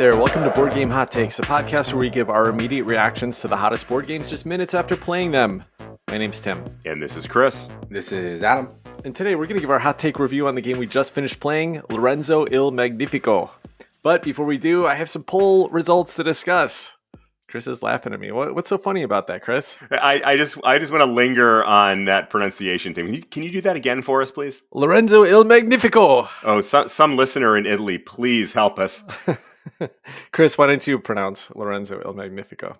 there, welcome to Board Game Hot Takes, a podcast where we give our immediate reactions to the hottest board games just minutes after playing them. My name's Tim. And this is Chris. This is Adam. And today we're going to give our hot take review on the game we just finished playing, Lorenzo il Magnifico. But before we do, I have some poll results to discuss. Chris is laughing at me. What's so funny about that, Chris? I just want to linger on that pronunciation, Tim. Can you do that again for us, please? Lorenzo il Magnifico. Oh, some listener in Italy, please help us. Chris, why don't you pronounce Lorenzo il Magnifico?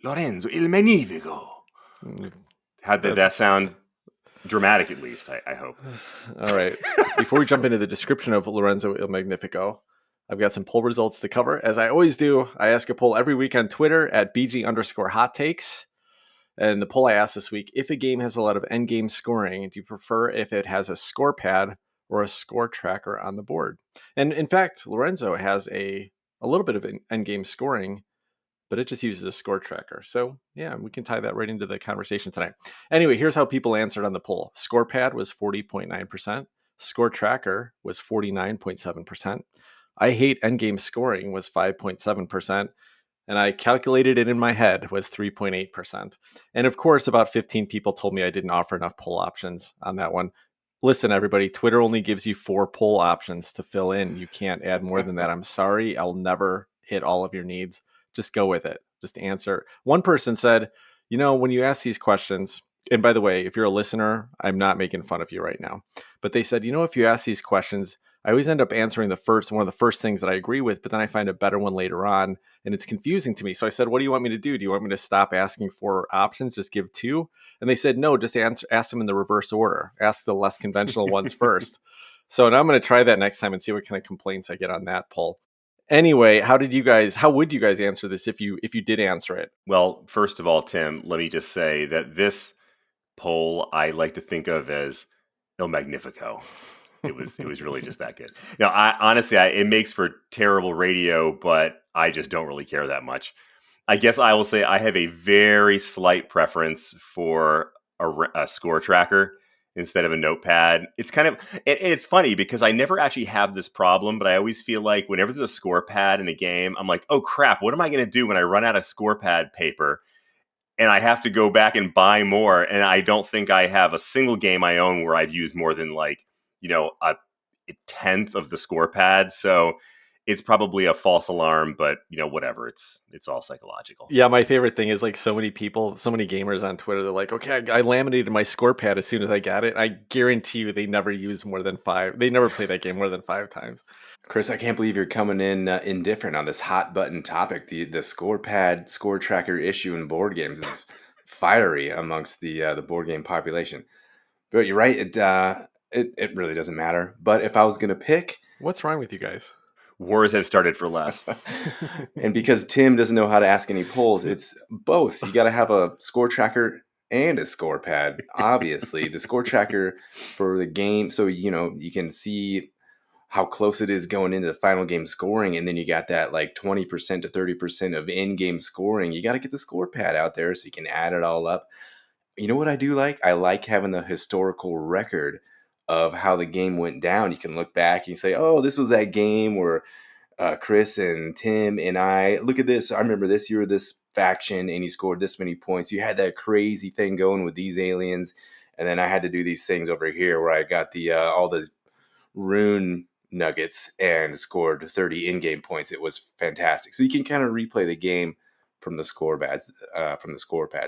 Lorenzo il Magnifico. How did that sound? Dramatic, at least, I hope. All right. Before we jump into the description of Lorenzo il Magnifico, I've got some poll results to cover. As I always do, I ask a poll every week on Twitter at BG_hot takes. And the poll I asked this week, if a game has a lot of endgame scoring, do you prefer if it has a score pad or a score tracker on the board? And in fact, Lorenzo has a little bit of endgame scoring, but it just uses a score tracker. So yeah, we can tie that right into the conversation tonight. Anyway, here's how people answered on the poll. Score pad was 40.9%. Score tracker was 49.7%. I hate endgame scoring was 5.7%, and I calculated it in my head was 3.8%. And of course, about 15 people told me I didn't offer enough poll options on that one. Listen, everybody, Twitter only gives you 4 poll options to fill in. You can't add more than that. I'm sorry. I'll never hit all of your needs. Just go with it. Just answer. One person said, when you ask these questions, and by the way, if you're a listener, I'm not making fun of you right now, but they said, if you ask these questions, I always end up answering one of the first things that I agree with, but then I find a better one later on, and it's confusing to me. So I said, what do you want me to do? Do you want me to stop asking for options, just give 2? And they said, no, just ask them in the reverse order. Ask the less conventional ones first. So now I'm going to try that next time and see what kind of complaints I get on that poll. Anyway, how would you guys answer this if you did answer it? Well, first of all, Tim, let me just say that this poll I like to think of as Il Magnifico. It was really just that good. Honestly, it makes for terrible radio, but I just don't really care that much. I guess I will say I have a very slight preference for a score tracker instead of a notepad. It's funny because I never actually have this problem, but I always feel like whenever there's a score pad in a game, I'm like, oh crap, what am I going to do when I run out of score pad paper? And I have to go back and buy more. And I don't think I have a single game I own where I've used more than a 10th of the score pad. So it's probably a false alarm, but whatever. It's all psychological. Yeah, my favorite thing is so many gamers on Twitter, they're like, okay, I laminated my score pad as soon as I got it. I guarantee you they never use more than 5. They never play that game more than 5 times. Chris, I can't believe you're coming in indifferent on this hot button topic. The score pad, score tracker issue in board games is fiery amongst the board game population. But you're right. It really doesn't matter. But if I was going to pick... What's wrong with you guys? Wars have started for less. And because Tim doesn't know how to ask any polls, it's both. You got to have a score tracker and a score pad. Obviously, the score tracker for the game, so you can see how close it is going into the final game scoring, and then you got that 20% to 30% of in-game scoring. You got to get the score pad out there so you can add it all up. You know what I do like? I like having the historical record of how the game went down. You can look back and you say, oh, this was that game where Chris and Tim and I, look at this. I remember this year, this faction, and he scored this many points. You had that crazy thing going with these aliens. And then I had to do these things over here where I got the all those rune nuggets and scored 30 in-game points. It was fantastic. So you can kind of replay the game from the score pads.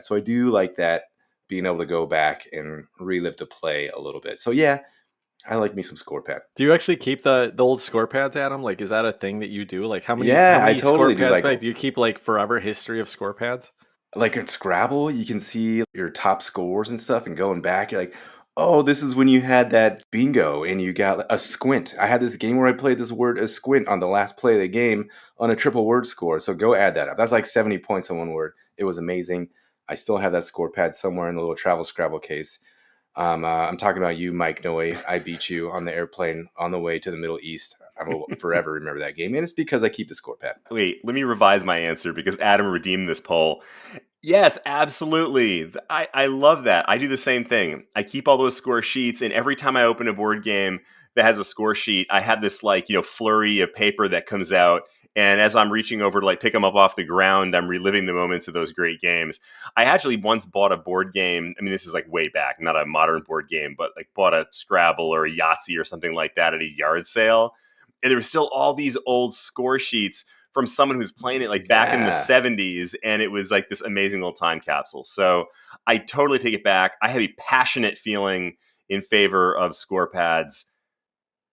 So I do like that, being able to go back and relive the play a little bit. So yeah, I like me some score pad. Do you actually keep the old score pads, Adam? Is that a thing that you do? How many I totally score pads do. Do you keep forever history of score pads? In Scrabble, you can see your top scores and stuff, and going back, you're like, oh, this is when you had that bingo and you got a squint. I had this game where I played this word a squint on the last play of the game on a triple word score. So go add that up. That's 70 points on one word. It was amazing. I still have that score pad somewhere in the little travel Scrabble case. I'm talking about you, Mike Noe. I beat you on the airplane on the way to the Middle East. I will forever remember that game. And it's because I keep the score pad. Wait, let me revise my answer because Adam redeemed this poll. Yes, absolutely. I love that. I do the same thing. I keep all those score sheets, and every time I open a board game that has a score sheet, I have this flurry of paper that comes out, And as I'm reaching over to like pick them up off the ground, I'm reliving the moments of those great games. I actually once bought a board game. I mean, this is like way back, not a modern board game, but like bought a Scrabble or a Yahtzee or something like that at a yard sale. And there were still all these old score sheets from someone who's playing it like back in the 70s. And it was like this amazing little time capsule. So I totally take it back. I have a passionate feeling in favor of Scorepads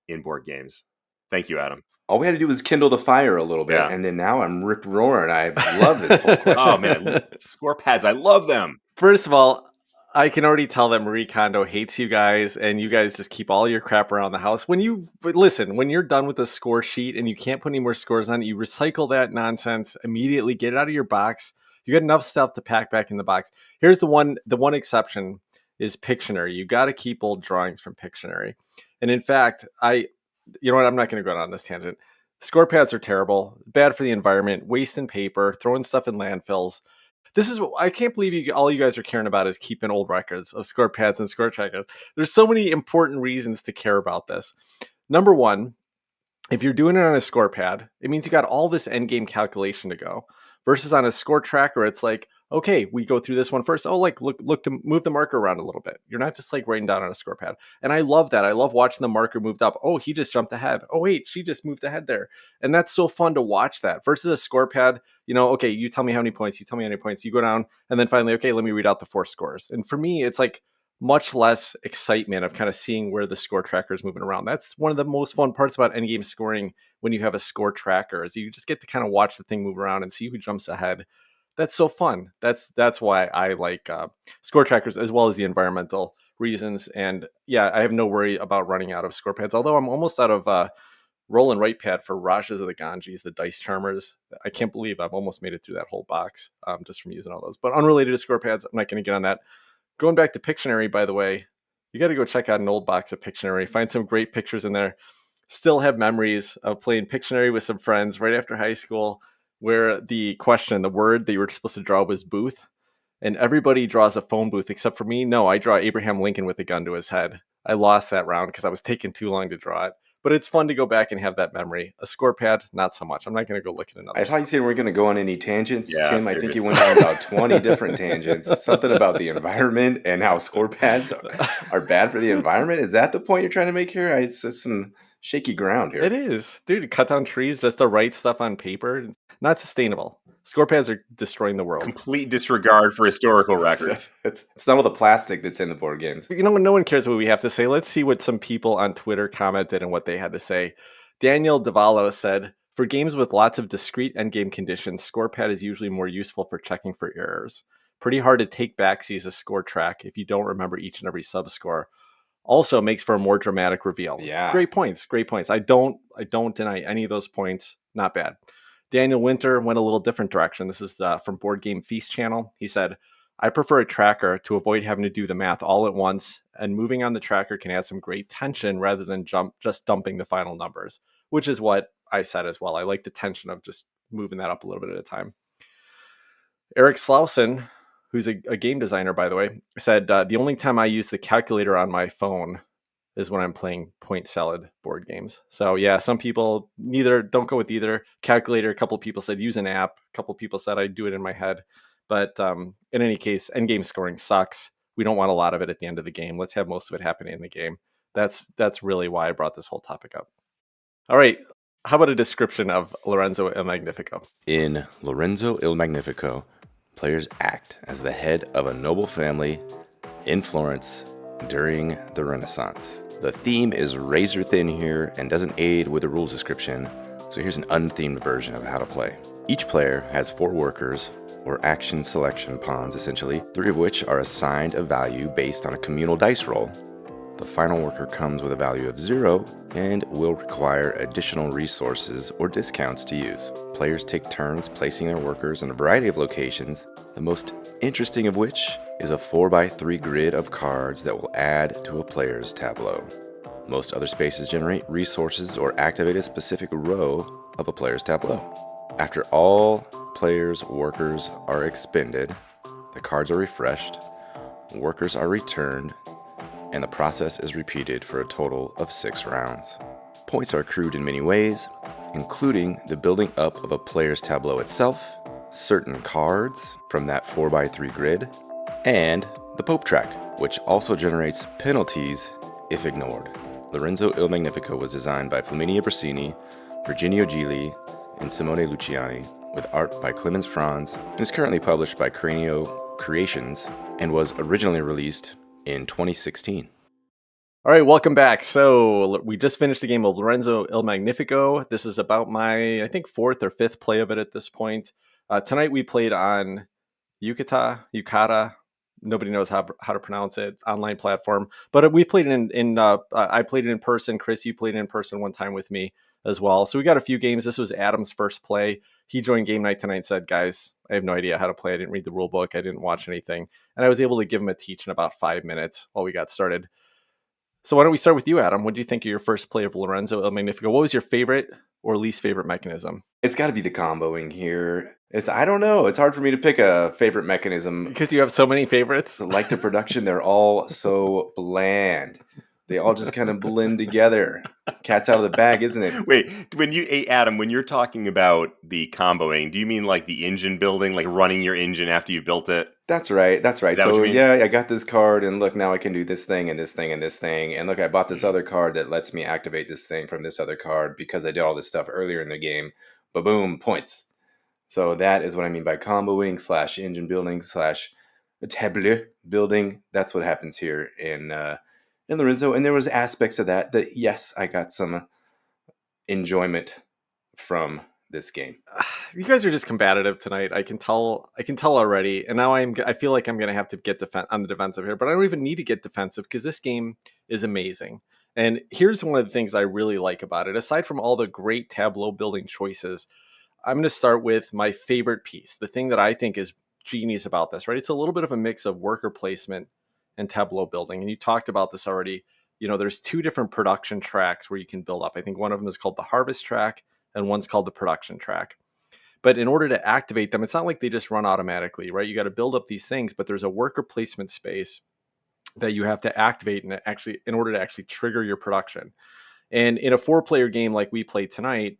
in board games. Thank you, Adam. All we had to do was kindle the fire a little bit, Yeah. and then now I'm rip roaring. I love this poll question. Oh man, Scorepads, I love them. First of all, I can already tell that Marie Kondo hates you guys, and you guys just keep all your crap around the house. When you're done with the score sheet and you can't put any more scores on it, you recycle that nonsense immediately. Get it out of your box. You got enough stuff to pack back in the box. Here's the one exception is Pictionary. You got to keep old drawings from Pictionary. And in fact, you know what? I'm not going to go down this tangent. Scorepads are terrible, bad for the environment, wasting paper, throwing stuff in landfills. This is what I can't believe all you guys are caring about is keeping old records of Scorepads and score trackers. There's so many important reasons to care about this. Number one, if you're doing it on a Scorepad, it means you got all this end game calculation to go. Versus on a score tracker, it's like, okay, we go through this one first. Oh, like look to move the marker around a little bit. You're not just like writing down on a Scorepad. And I love that. I love watching the marker moved up. Oh, he just jumped ahead. Oh, wait, she just moved ahead there. And that's so fun to watch that. Versus a Scorepad, okay, you tell me how many points, you tell me how many points, you go down, and then finally, okay, let me read out the 4 scores. And for me, it's like much less excitement of kind of seeing where the score tracker is moving around. That's one of the most fun parts about endgame scoring when you have a score tracker is you just get to kind of watch the thing move around and see who jumps ahead. That's so fun. That's why I like score trackers as well as the environmental reasons. And yeah, I have no worry about running out of score pads, although I'm almost out of roll and write pad for Rajas of the Ganges, the dice charmers. I can't believe I've almost made it through that whole box just from using all those. But unrelated to score pads, I'm not going to get on that. Going back to Pictionary, by the way, you got to go check out an old box of Pictionary. Find some great pictures in there. Still have memories of playing Pictionary with some friends right after high school where the word that you were supposed to draw was booth. And everybody draws a phone booth except for me. No, I draw Abraham Lincoln with a gun to his head. I lost that round because I was taking too long to draw it. But it's fun to go back and have that memory. A score pad, not so much. I'm not going to go look at another. I thought you said we weren't going to go on any tangents, Yeah, Tim. seriously. I think you went on about 20 different tangents. Something about the environment and how score pads are bad for the environment. Is that the point you're trying to make here? It's some shaky ground here. It is. Dude, cut down trees just to write stuff on paper. Not sustainable. Score pads are destroying the world. Complete disregard for historical records. It's not all the plastic that's in the board games. No one cares what we have to say. Let's see what some people on Twitter commented and what they had to say. Daniel Davallo said, for games with lots of discrete endgame conditions, Scorepad is usually more useful for checking for errors. Pretty hard to take backsies a score track if you don't remember each and every sub-score. Also makes for a more dramatic reveal. Yeah. Great points. I don't deny any of those points. Not bad. Daniel Winter went a little different direction. This is from Board Game Feast channel. He said, I prefer a tracker to avoid having to do the math all at once, and moving on the tracker can add some great tension rather than just dumping the final numbers, which is what I said as well. I like the tension of just moving that up a little bit at a time. Eric Slauson, who's a game designer, by the way, said, the only time I use the calculator on my phone is when I'm playing point salad board games. So yeah, some people don't go with either calculator. A couple of people said use an app. A couple of people said I do it in my head. But in any case, endgame scoring sucks. We don't want a lot of it at the end of the game. Let's have most of it happening in the game. That's really why I brought this whole topic up. All right. How about a description of Lorenzo Il Magnifico? In Lorenzo Il Magnifico, players act as the head of a noble family in Florence during the Renaissance. The theme is razor thin here and doesn't aid with the rules description, so here's an unthemed version of how to play. Each player has 4 workers, or action selection pawns essentially, 3 of which are assigned a value based on a communal dice roll. The final worker comes with a value of 0 and will require additional resources or discounts to use. Players take turns placing their workers in a variety of locations, the most interesting of which is a 4x3 grid of cards that will add to a player's tableau. Most other spaces generate resources or activate a specific row of a player's tableau. After all players' workers are expended, the cards are refreshed, workers are returned, and the process is repeated for a total of 6 rounds. Points are accrued in many ways. including the building up of a player's tableau itself, certain cards from that 4x3 grid, and the Pope track, which also generates penalties if ignored. Lorenzo Il Magnifico was designed by Flaminia Brasini, Virginio Gili, and Simone Luciani, with art by Clemens Franz, and is currently published by Cranio Creations, and was originally released in 2016. All right, welcome back. So we just finished the game of Lorenzo Il Magnifico. This is about my, I think, 4th or 5th play of it at this point. Tonight we played on Yukata. Nobody knows how to pronounce it. Online platform, but we played it I played it in person. Chris, you played it in person one time with me as well. So we got a few games. This was Adam's first play. He joined game night tonight and said, "Guys, I have no idea how to play. I didn't read the rule book. I didn't watch anything," and I was able to give him a teach in about 5 minutes while we got started. So why don't we start with you, Adam? What do you think of your first play of Lorenzo Il Magnifico? What was your favorite or least favorite mechanism? It's got to be the comboing here. I don't know. It's hard for me to pick a favorite mechanism. Because you have so many favorites. Like the production, they're all so bland. They all just kind of blend together. Cat's out of the bag, isn't it? Wait, Adam, when you're talking about the comboing, do you mean like the engine building, like running your engine after you built it? That's right. Is that what so you mean? yeah, I got this card, and look, now I can do this thing and this thing and this thing. And look, I bought this other card that lets me activate this thing from this other card because I did all this stuff earlier in the game. Ba-boom, points. So that is what I mean by comboing / engine building / tableau building. That's what happens here in Lorenzo. And there was aspects of that yes, I got some enjoyment from this game. You guys are just combative tonight. I can tell already. And now I feel like I'm going to have to get on the defensive here, but I don't even need to get defensive because this game is amazing. And here's one of the things I really like about it. Aside from all the great tableau building choices, I'm going to start with my favorite piece. The thing that I think is genius about this, right? It's a little bit of a mix of worker placement and tableau building. And you talked about this already. You know, there's 2 different production tracks where you can build up. I think one of them is called the harvest track and one's called the production track. But in order to activate them, it's not like they just run automatically, right? You got to build up these things, but there's a worker placement space that you have to activate in order to actually trigger your production. And in a 4-player game like we played tonight,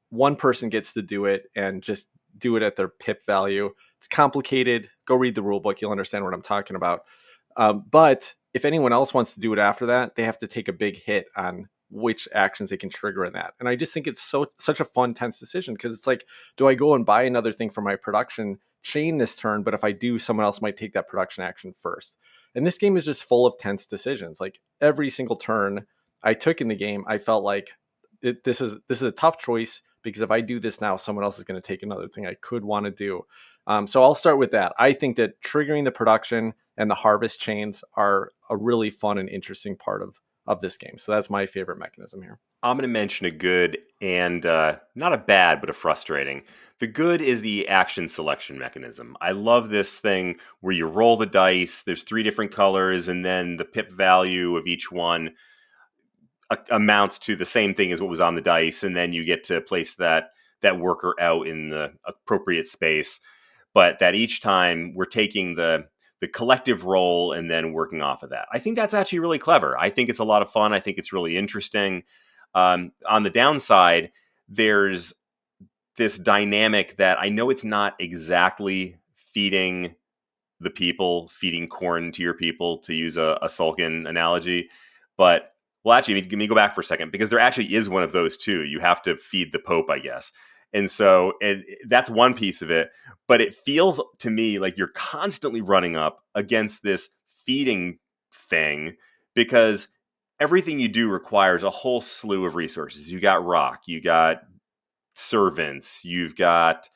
one person gets to do it and just do it at their pip value. It's complicated. Go read the rule book. You'll understand what I'm talking about. But if anyone else wants to do it after that, they have to take a big hit on which actions they can trigger in that. And I just think it's such a fun, tense decision because it's like, do I go and buy another thing for my production chain this turn? But if I do, someone else might take that production action first. And this game is just full of tense decisions. Like every single turn I took in the game, I felt like this is a tough choice because if I do this now, someone else is going to take another thing I could want to do. So I'll start with that. I think that triggering the production and the harvest chains are a really fun and interesting part of this game. So that's my favorite mechanism here. I'm going to mention a good and not a bad, but a frustrating. The good is the action selection mechanism. I love this thing where you roll the dice. There's 3 different colors, and then the pip value of each one amounts to the same thing as what was on the dice, and then you get to place that worker out in the appropriate space. But that each time we're taking the collective roll and then working off of that. I think that's actually really clever. I think it's a lot of fun. I think it's really interesting. On the downside, there's this dynamic that I know it's not exactly feeding corn to your people, to use a Sulkin analogy. But, well, actually, let me go back for a second, because there actually is one of those too. You have to feed the Pope, I guess. And so that's one piece of it. But it feels to me like you're constantly running up against this feeding thing, because everything you do requires a whole slew of resources. You got rock, you got servants, you've got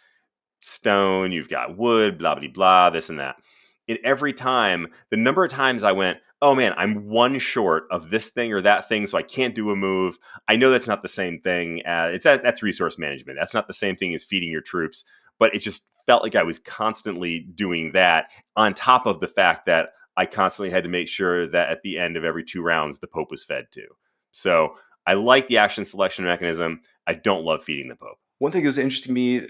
stone, you've got wood, blah, blah, blah, this and that. And every time, the number of times I went, oh man, I'm one short of this thing or that thing, so I can't do a move. I know that's not the same thing. That's resource management. That's not the same thing as feeding your troops. But it just felt like I was constantly doing that, on top of the fact that I constantly had to make sure that at the end of every 2 rounds, the Pope was fed too. So I like the action selection mechanism. I don't love feeding the Pope. One thing that was interesting to me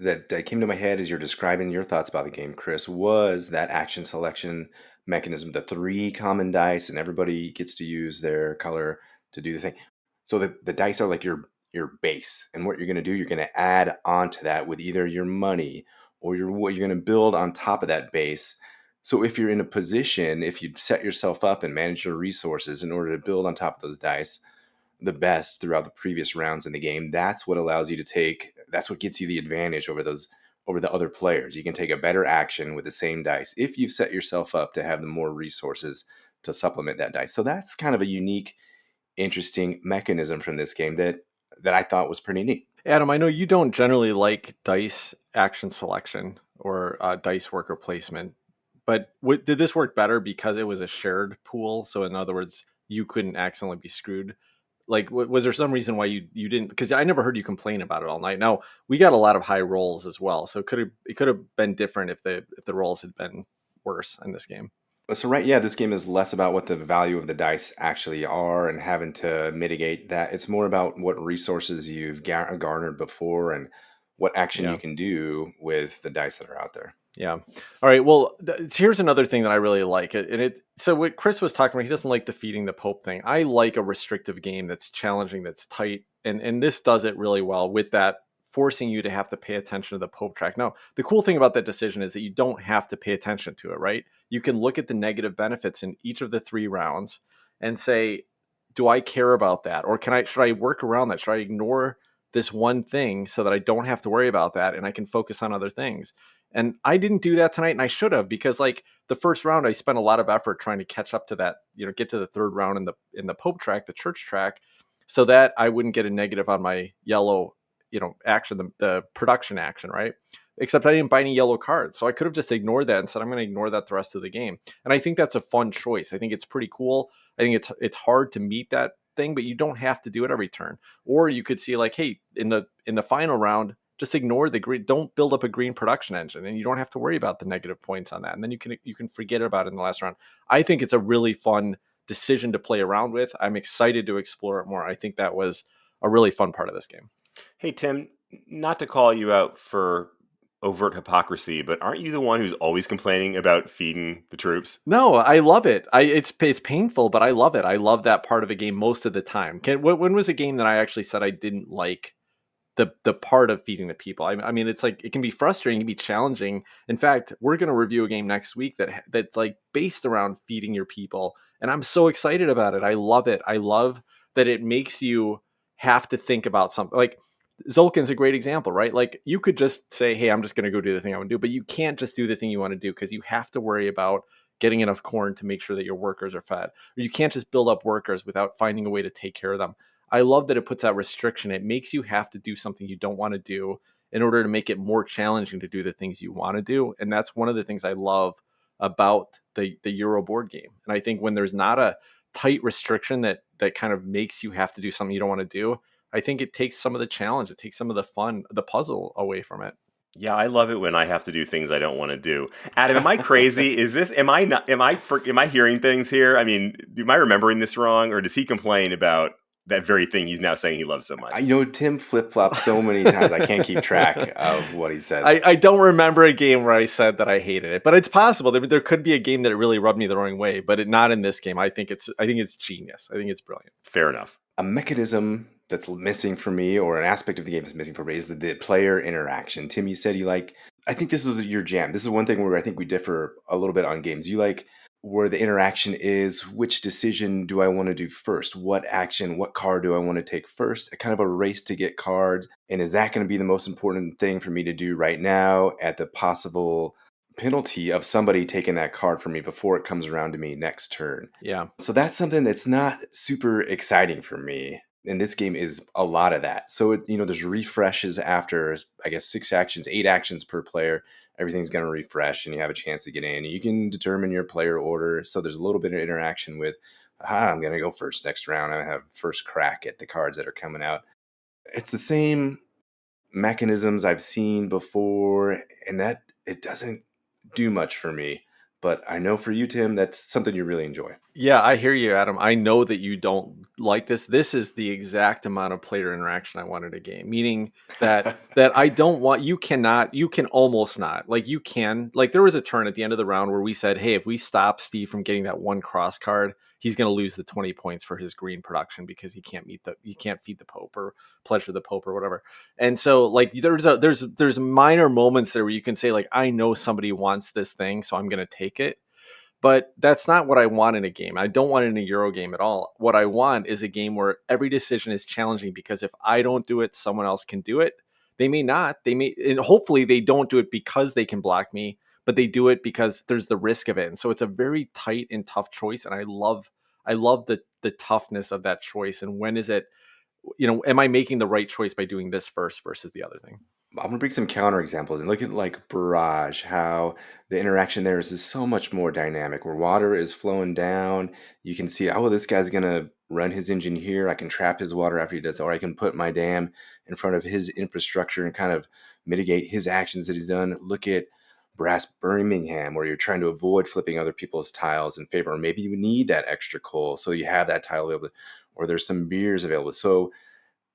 that came to my head as you're describing your thoughts about the game, Chris, was that action selection mechanism, the 3 common dice, and everybody gets to use their color to do the thing. So the dice are like your your base. And what you're going to do, you're going to add onto that with either your money or what you're going to build on top of that base. So if you're in a position, if you set yourself up and manage your resources in order to build on top of those dice the best throughout the previous rounds in the game, that's what allows you to that's what gets you the advantage over the other players. You can take a better action with the same dice if you've set yourself up to have the more resources to supplement that dice. So that's kind of a unique, interesting mechanism from this game that I thought was pretty neat. Adam, I know you don't generally like dice action selection or dice worker placement, but did this work better because it was a shared pool? So in other words, you couldn't accidentally be screwed. Like, was there some reason why you didn't? Because I never heard you complain about it all night. Now we got a lot of high rolls as well, so it could have been different if the rolls had been worse in this game. So right, yeah, this game is less about what the value of the dice actually are and having to mitigate that. It's more about what resources you've garnered before and what action you Yeah. can do with the dice that are out there. Yeah. All right. Well, here's another thing that I really like. So what Chris was talking about, he doesn't like defeating the Pope thing. I like a restrictive game that's challenging, that's tight, and this does it really well with that forcing you to have to pay attention to the Pope track. Now, the cool thing about that decision is that you don't have to pay attention to it, right? You can look at the negative benefits in each of the 3 rounds and say, do I care about that, or should I work around that? Should I ignore this one thing so that I don't have to worry about that and I can focus on other things? And I didn't do that tonight, and I should have, because like the first round, I spent a lot of effort trying to catch up to that, get to the third round in the Pope track, the church track, so that I wouldn't get a negative on my yellow, action, the production action, right? Except I didn't buy any yellow cards, so I could have just ignored that and said I'm going to ignore that the rest of the game. And I think that's a fun choice. I think it's pretty cool. I think it's hard to meet that thing, but you don't have to do it every turn. Or you could see like, hey, in the final round, just ignore the green. Don't build up a green production engine, and you don't have to worry about the negative points on that. And then you can forget about it in the last round. I think it's a really fun decision to play around with. I'm excited to explore it more. I think that was a really fun part of this game. Hey, Tim, not to call you out for overt hypocrisy, but aren't you the one who's always complaining about feeding the troops? No, I love it. It's painful, but I love it. I love that part of a game most of the time. When was a game that I actually said I didn't like the part of feeding the people? I mean, it's like it can be frustrating, it can be challenging. In fact, we're going to review a game next week that's like based around feeding your people, and I'm so excited about it. I love it. I love that it makes you have to think about something. Like Zolkin's a great example, right? Like you could just say, "Hey, I'm just going to go do the thing I want to do," but you can't just do the thing you want to do because you have to worry about getting enough corn to make sure that your workers are fed. Or you can't just build up workers without finding a way to take care of them. I love that it puts that restriction. It makes you have to do something you don't want to do in order to make it more challenging to do the things you want to do. And that's one of the things I love about the Euro board game. And I think when there's not a tight restriction that kind of makes you have to do something you don't want to do, I think it takes some of the challenge, it takes some of the fun, the puzzle away from it. Yeah, I love it when I have to do things I don't want to do. Adam, am I crazy? Is this am I not am I hearing things here? I mean, am I remembering this wrong, or does he complain about that very thing he's now saying he loves so much? Tim flip flops so many times I can't keep track of what he said. I don't remember a game where I said that I hated it, but it's possible. There could be a game that it really rubbed me the wrong way, but not in this game. I think it's genius. I think it's brilliant. Fair enough. A mechanism that's missing for me, or an aspect of the game that's missing for me, is the player interaction. Tim, you said you like, I think this is your jam. This is one thing where I think we differ a little bit on games. You like where the interaction is, which decision do I want to do first? What action, what card do I want to take first? A kind of a race to get cards. And is that going to be the most important thing for me to do right now at the possible penalty of somebody taking that card from me before it comes around to me next turn? Yeah. So that's something that's not super exciting for me. And this game is a lot of that. So, there's refreshes after, I guess, 6 actions, 8 actions per player. Everything's going to refresh and you have a chance to get in. You can determine your player order. So there's a little bit of interaction with, I'm going to go first next round. I have first crack at the cards that are coming out. It's the same mechanisms I've seen before, and that it doesn't do much for me. But I know for you, Tim, that's something you really enjoy. Yeah, I hear you, Adam. I know that you don't like this. This is the exact amount of player interaction I want in a game, meaning that I don't want you can almost not. Like you can. Like there was a turn at the end of the round where we said, "Hey, if we stop Steve from getting that one cross card, he's going to lose the 20 points for his green production because he can't feed the Pope or pleasure the Pope or whatever." And so like there's minor moments there where you can say like I know somebody wants this thing, so I'm going to take it, but that's not what I want in a game. I don't want it in a Euro game at all. What I want is a game where every decision is challenging because if I don't do it, someone else can do it. They may not. They may, and hopefully they don't do it because they can block me, but they do it because there's the risk of it. And so it's a very tight and tough choice. And I love the toughness of that choice. And when is it, am I making the right choice by doing this first versus the other thing? I'm gonna bring some counter examples and look at like Barrage, how the interaction there is so much more dynamic. Where water is flowing down, you can see, oh, this guy's gonna run his engine here. I can trap his water after he does, or I can put my dam in front of his infrastructure and kind of mitigate his actions that he's done. Look at Brass Birmingham, where you're trying to avoid flipping other people's tiles in favor, or maybe you need that extra coal, so you have that tile available, or there's some beers available. So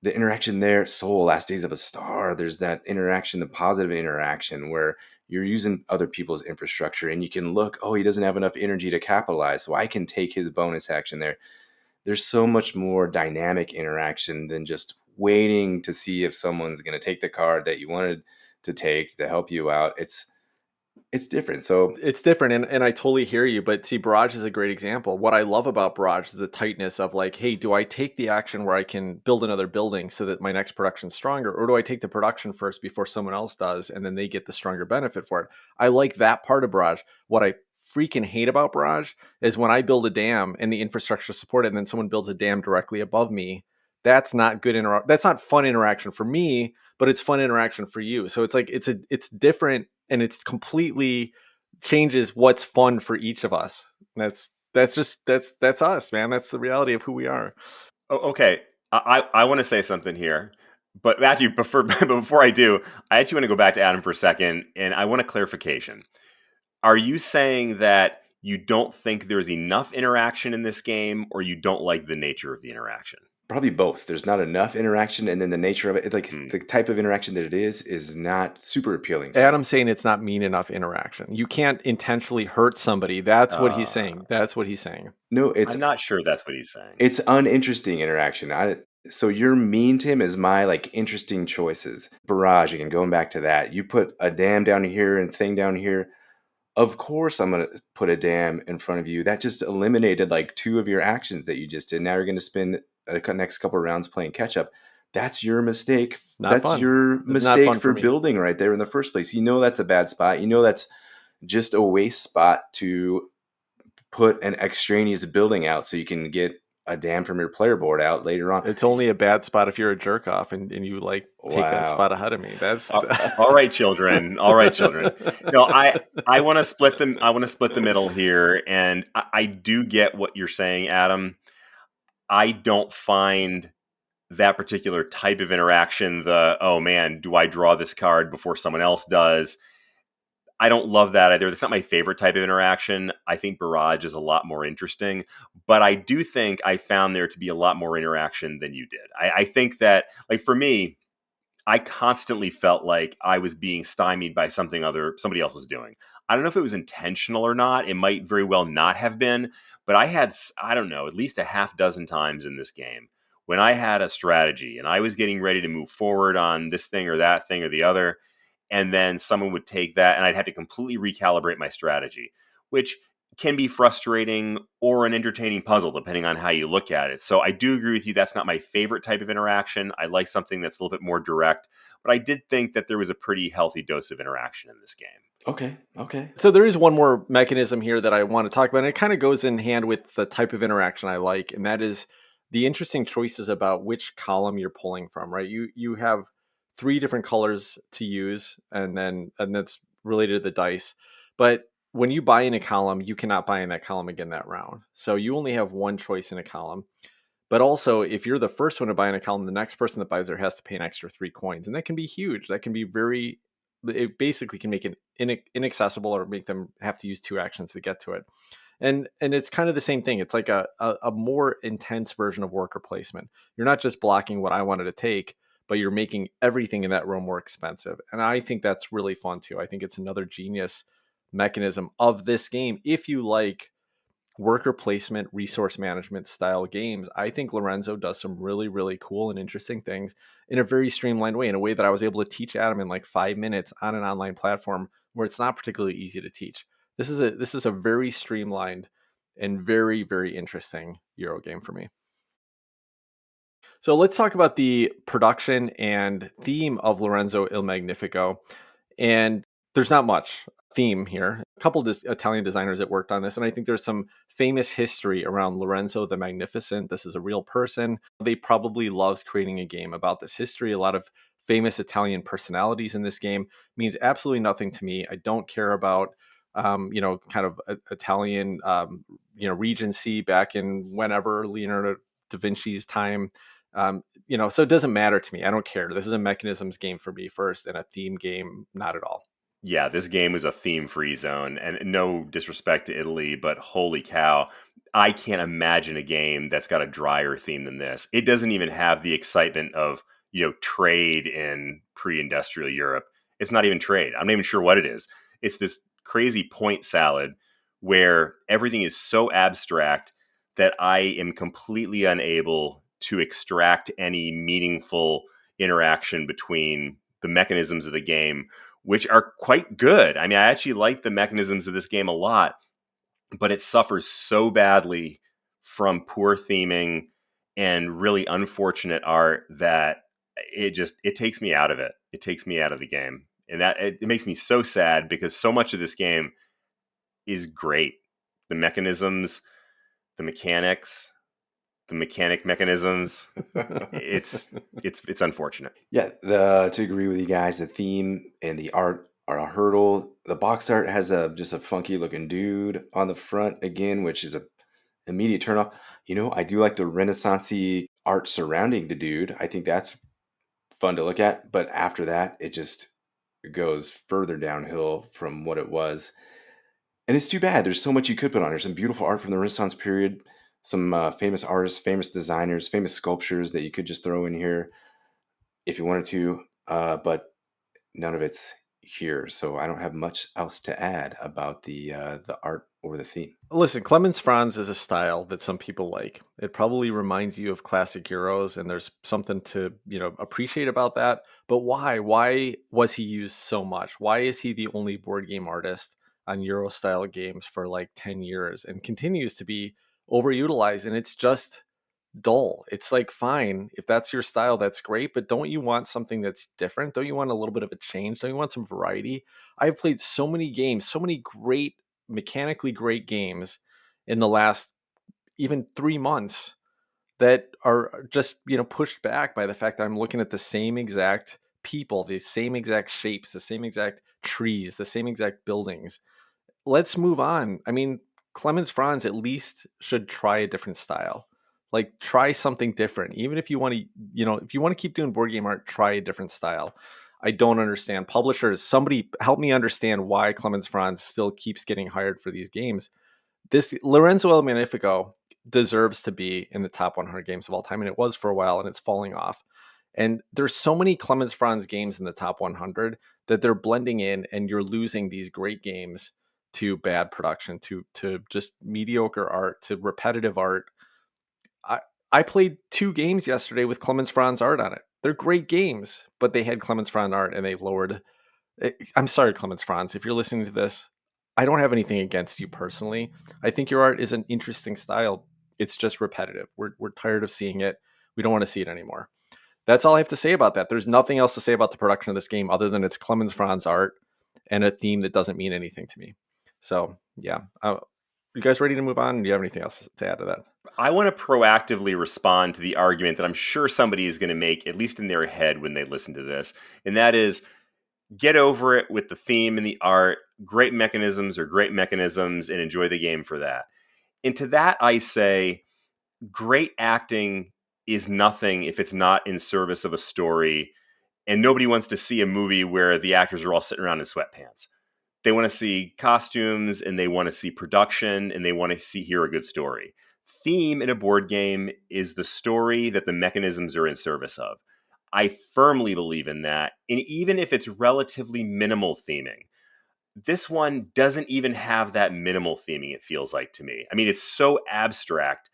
the interaction there, Soul, Last Days of a Star, there's that interaction, the positive interaction where you're using other people's infrastructure and you can look, oh, he doesn't have enough energy to capitalize, so I can take his bonus action there. There's so much more dynamic interaction than just waiting to see if someone's going to take the card that you wanted to take to help you out. It's different. So It's different, and I totally hear you, but see, Barrage is a great example. What I love about Barrage is the tightness of like, hey, do I take the action where I can build another building so that my next production's stronger, or do I take the production first before someone else does, and then they get the stronger benefit for it? I like that part of Barrage. What I freaking hate about Barrage is when I build a dam and the infrastructure support it, and then someone builds a dam directly above me. That's not good that's not fun interaction for me, but it's fun interaction for you. So it's like it's different, and it's completely changes what's fun for each of us. That's us, man. That's the reality of who we are. Oh, okay. I want to say something here, but Matthew, before I do, I actually want to go back to Adam for a second, and I want a clarification. Are you saying that you don't think there's enough interaction in this game, or you don't like the nature of the interaction? probably both. There's not enough interaction, and then the nature of it, like the type of interaction that it is not super appealing to me. Adam's saying it's not mean enough interaction. You can't intentionally hurt somebody. That's what he's saying. That's what he's saying. No, it's I'm not sure that's what he's saying. it's uninteresting interaction. So your mean, Tim, is my like interesting choices. Barrage, again, going back to that. You put a dam down here and thing down here. Of course I'm gonna put a dam in front of you. That just eliminated like two of your actions that you just did. Now you're gonna spend the next couple of rounds playing catch up. That's your mistake. Not That's fun. your It's not mistake fun for me. building right there in the first place. You know that's a bad spot. You know that's just a waste spot to put an extraneous building out so you can get a dam from your player board out later on. It's only a bad spot if you're a jerk off and you like take that Wow. spot ahead of me. That's all right, children. All right, children. No, I want to split them. I want to split the middle here, and I do get what you're saying, Adam. I don't find that particular type of interaction, oh man, do I draw this card before someone else does? I don't love that either. That's not my favorite type of interaction. I think Barrage is a lot more interesting, but I do think I found there to be a lot more interaction than you did. I think that, like, for me, I constantly felt like I was being stymied by somebody else was doing. I don't know if it was intentional or not. It might very well not have been, but I don't know, at least a half dozen times in this game when I had a strategy and I was getting ready to move forward on this thing or that thing or the other, and then someone would take that and I'd have to completely recalibrate my strategy, which can be frustrating or an entertaining puzzle depending on how you look at it. So I do agree with you. That's not my favorite type of interaction. I like something that's a little bit more direct, but I did think that there was a pretty healthy dose of interaction in this game. Okay. So there is one more mechanism here that I want to talk about, and it kind of goes in hand with the type of interaction I like, and that is the interesting choices about which column you're pulling from, right? You have three different colors to use, and that's related to the dice. But when you buy in a column, you cannot buy in that column again that round. So you only have one choice in a column. But also, if you're the first one to buy in a column, the next person that buys there has to pay an extra 3 coins, and that can be huge. That can be very it basically can make it inaccessible or make them have to use 2 actions to get to it. And it's kind of the same thing. It's like a more intense version of worker placement. You're not just blocking what I wanted to take, but you're making everything in that row more expensive. And I think that's really fun too. I think it's another genius mechanism of this game. If you like worker placement, resource management style games, I think Lorenzo does some really, really cool and interesting things in a very streamlined way, in a way that I was able to teach Adam in like 5 minutes on an online platform where it's not particularly easy to teach. This is a very streamlined and very, very interesting Euro game for me. So let's talk about the production and theme of Lorenzo Il Magnifico. And there's not much theme here. A couple of Italian designers that worked on this, and I think there's some famous history around Lorenzo the Magnificent. This is a real person. They probably loved creating a game about this history. A lot of famous Italian personalities in this game. Means absolutely nothing to me. I don't care about kind of Italian Regency back in whenever Leonardo da Vinci's time. So it doesn't matter to me. I don't care. This is a mechanisms game for me first, and a theme game, not at all. Yeah, this game is a theme-free zone, and no disrespect to Italy, but holy cow, I can't imagine a game that's got a drier theme than this. It doesn't even have the excitement of, trade in pre-industrial Europe. It's not even trade. I'm not even sure what it is. It's this crazy point salad where everything is so abstract that I am completely unable to extract any meaningful interaction between the mechanisms of the game, which are quite good. I mean, I actually like the mechanisms of this game a lot, but it suffers so badly from poor theming and really unfortunate art that it takes me out of it. It takes me out of the game. And that it makes me so sad because so much of this game is great. The mechanisms, the mechanics, the mechanic mechanisms. It's unfortunate. Yeah, to agree with you guys, the theme and the art are a hurdle. The box art has just a funky looking dude on the front again, which is a immediate turnoff. I do like the Renaissance-y art surrounding the dude. I think that's fun to look at, but after that, it just goes further downhill from what it was. And it's too bad. There's so much you could put on. There's some beautiful art from the Renaissance period, some famous artists, famous designers, famous sculptures that you could just throw in here if you wanted to, but none of it's here. So I don't have much else to add about the art or the theme. Listen, Clemens Franz is a style that some people like. It probably reminds you of classic Euros, and there's something to appreciate about that. But why? Why was he used so much? Why is he the only board game artist on Euro style games for like 10 years and continues to be overutilized? And it's just dull. It's like, fine, if that's your style, that's great, but don't you want something that's different? Don't you want a little bit of a change? Don't you want some variety? I've played so many games, so many great, mechanically great games in the last even 3 months that are just pushed back by the fact that I'm looking at the same exact people, the same exact shapes, the same exact trees, the same exact buildings. Let's move on. I mean, Clemens Franz at least should try a different style. Like, try something different. Even if you want to, if you want to keep doing board game art, try a different style. I don't understand. Publishers, somebody help me understand why Clemens Franz still keeps getting hired for these games. This Lorenzo El Magnifico deserves to be in the top 100 games of all time, and it was for a while, and it's falling off. And there's so many Clemens Franz games in the top 100 that they're blending in, and you're losing these great games to bad production, to just mediocre art, to repetitive art. I played 2 games yesterday with Clemens Franz art on it. They're great games, but they had Clemens Franz art, and they lowered. I'm sorry, Clemens Franz, if you're listening to this, I don't have anything against you personally. I think your art is an interesting style. It's just repetitive. We're tired of seeing it. We don't want to see it anymore. That's all I have to say about that. There's nothing else to say about the production of this game other than it's Clemens Franz art and a theme that doesn't mean anything to me. So, yeah. You guys ready to move on? Do you have anything else to add to that? I want to proactively respond to the argument that I'm sure somebody is going to make, at least in their head when they listen to this. And that is, get over it with the theme and the art. Great mechanisms are great mechanisms, and enjoy the game for that. And to that, I say, great acting is nothing if it's not in service of a story And nobody wants to see a movie where the actors are all sitting around in sweatpants. They want to see costumes, and they want to see production, and they want to hear a good story. Theme in a board game is the story that the mechanisms are in service of. I firmly believe in that. And even if it's relatively minimal theming, this one doesn't even have that minimal theming, it feels like to me. I mean, it's so abstract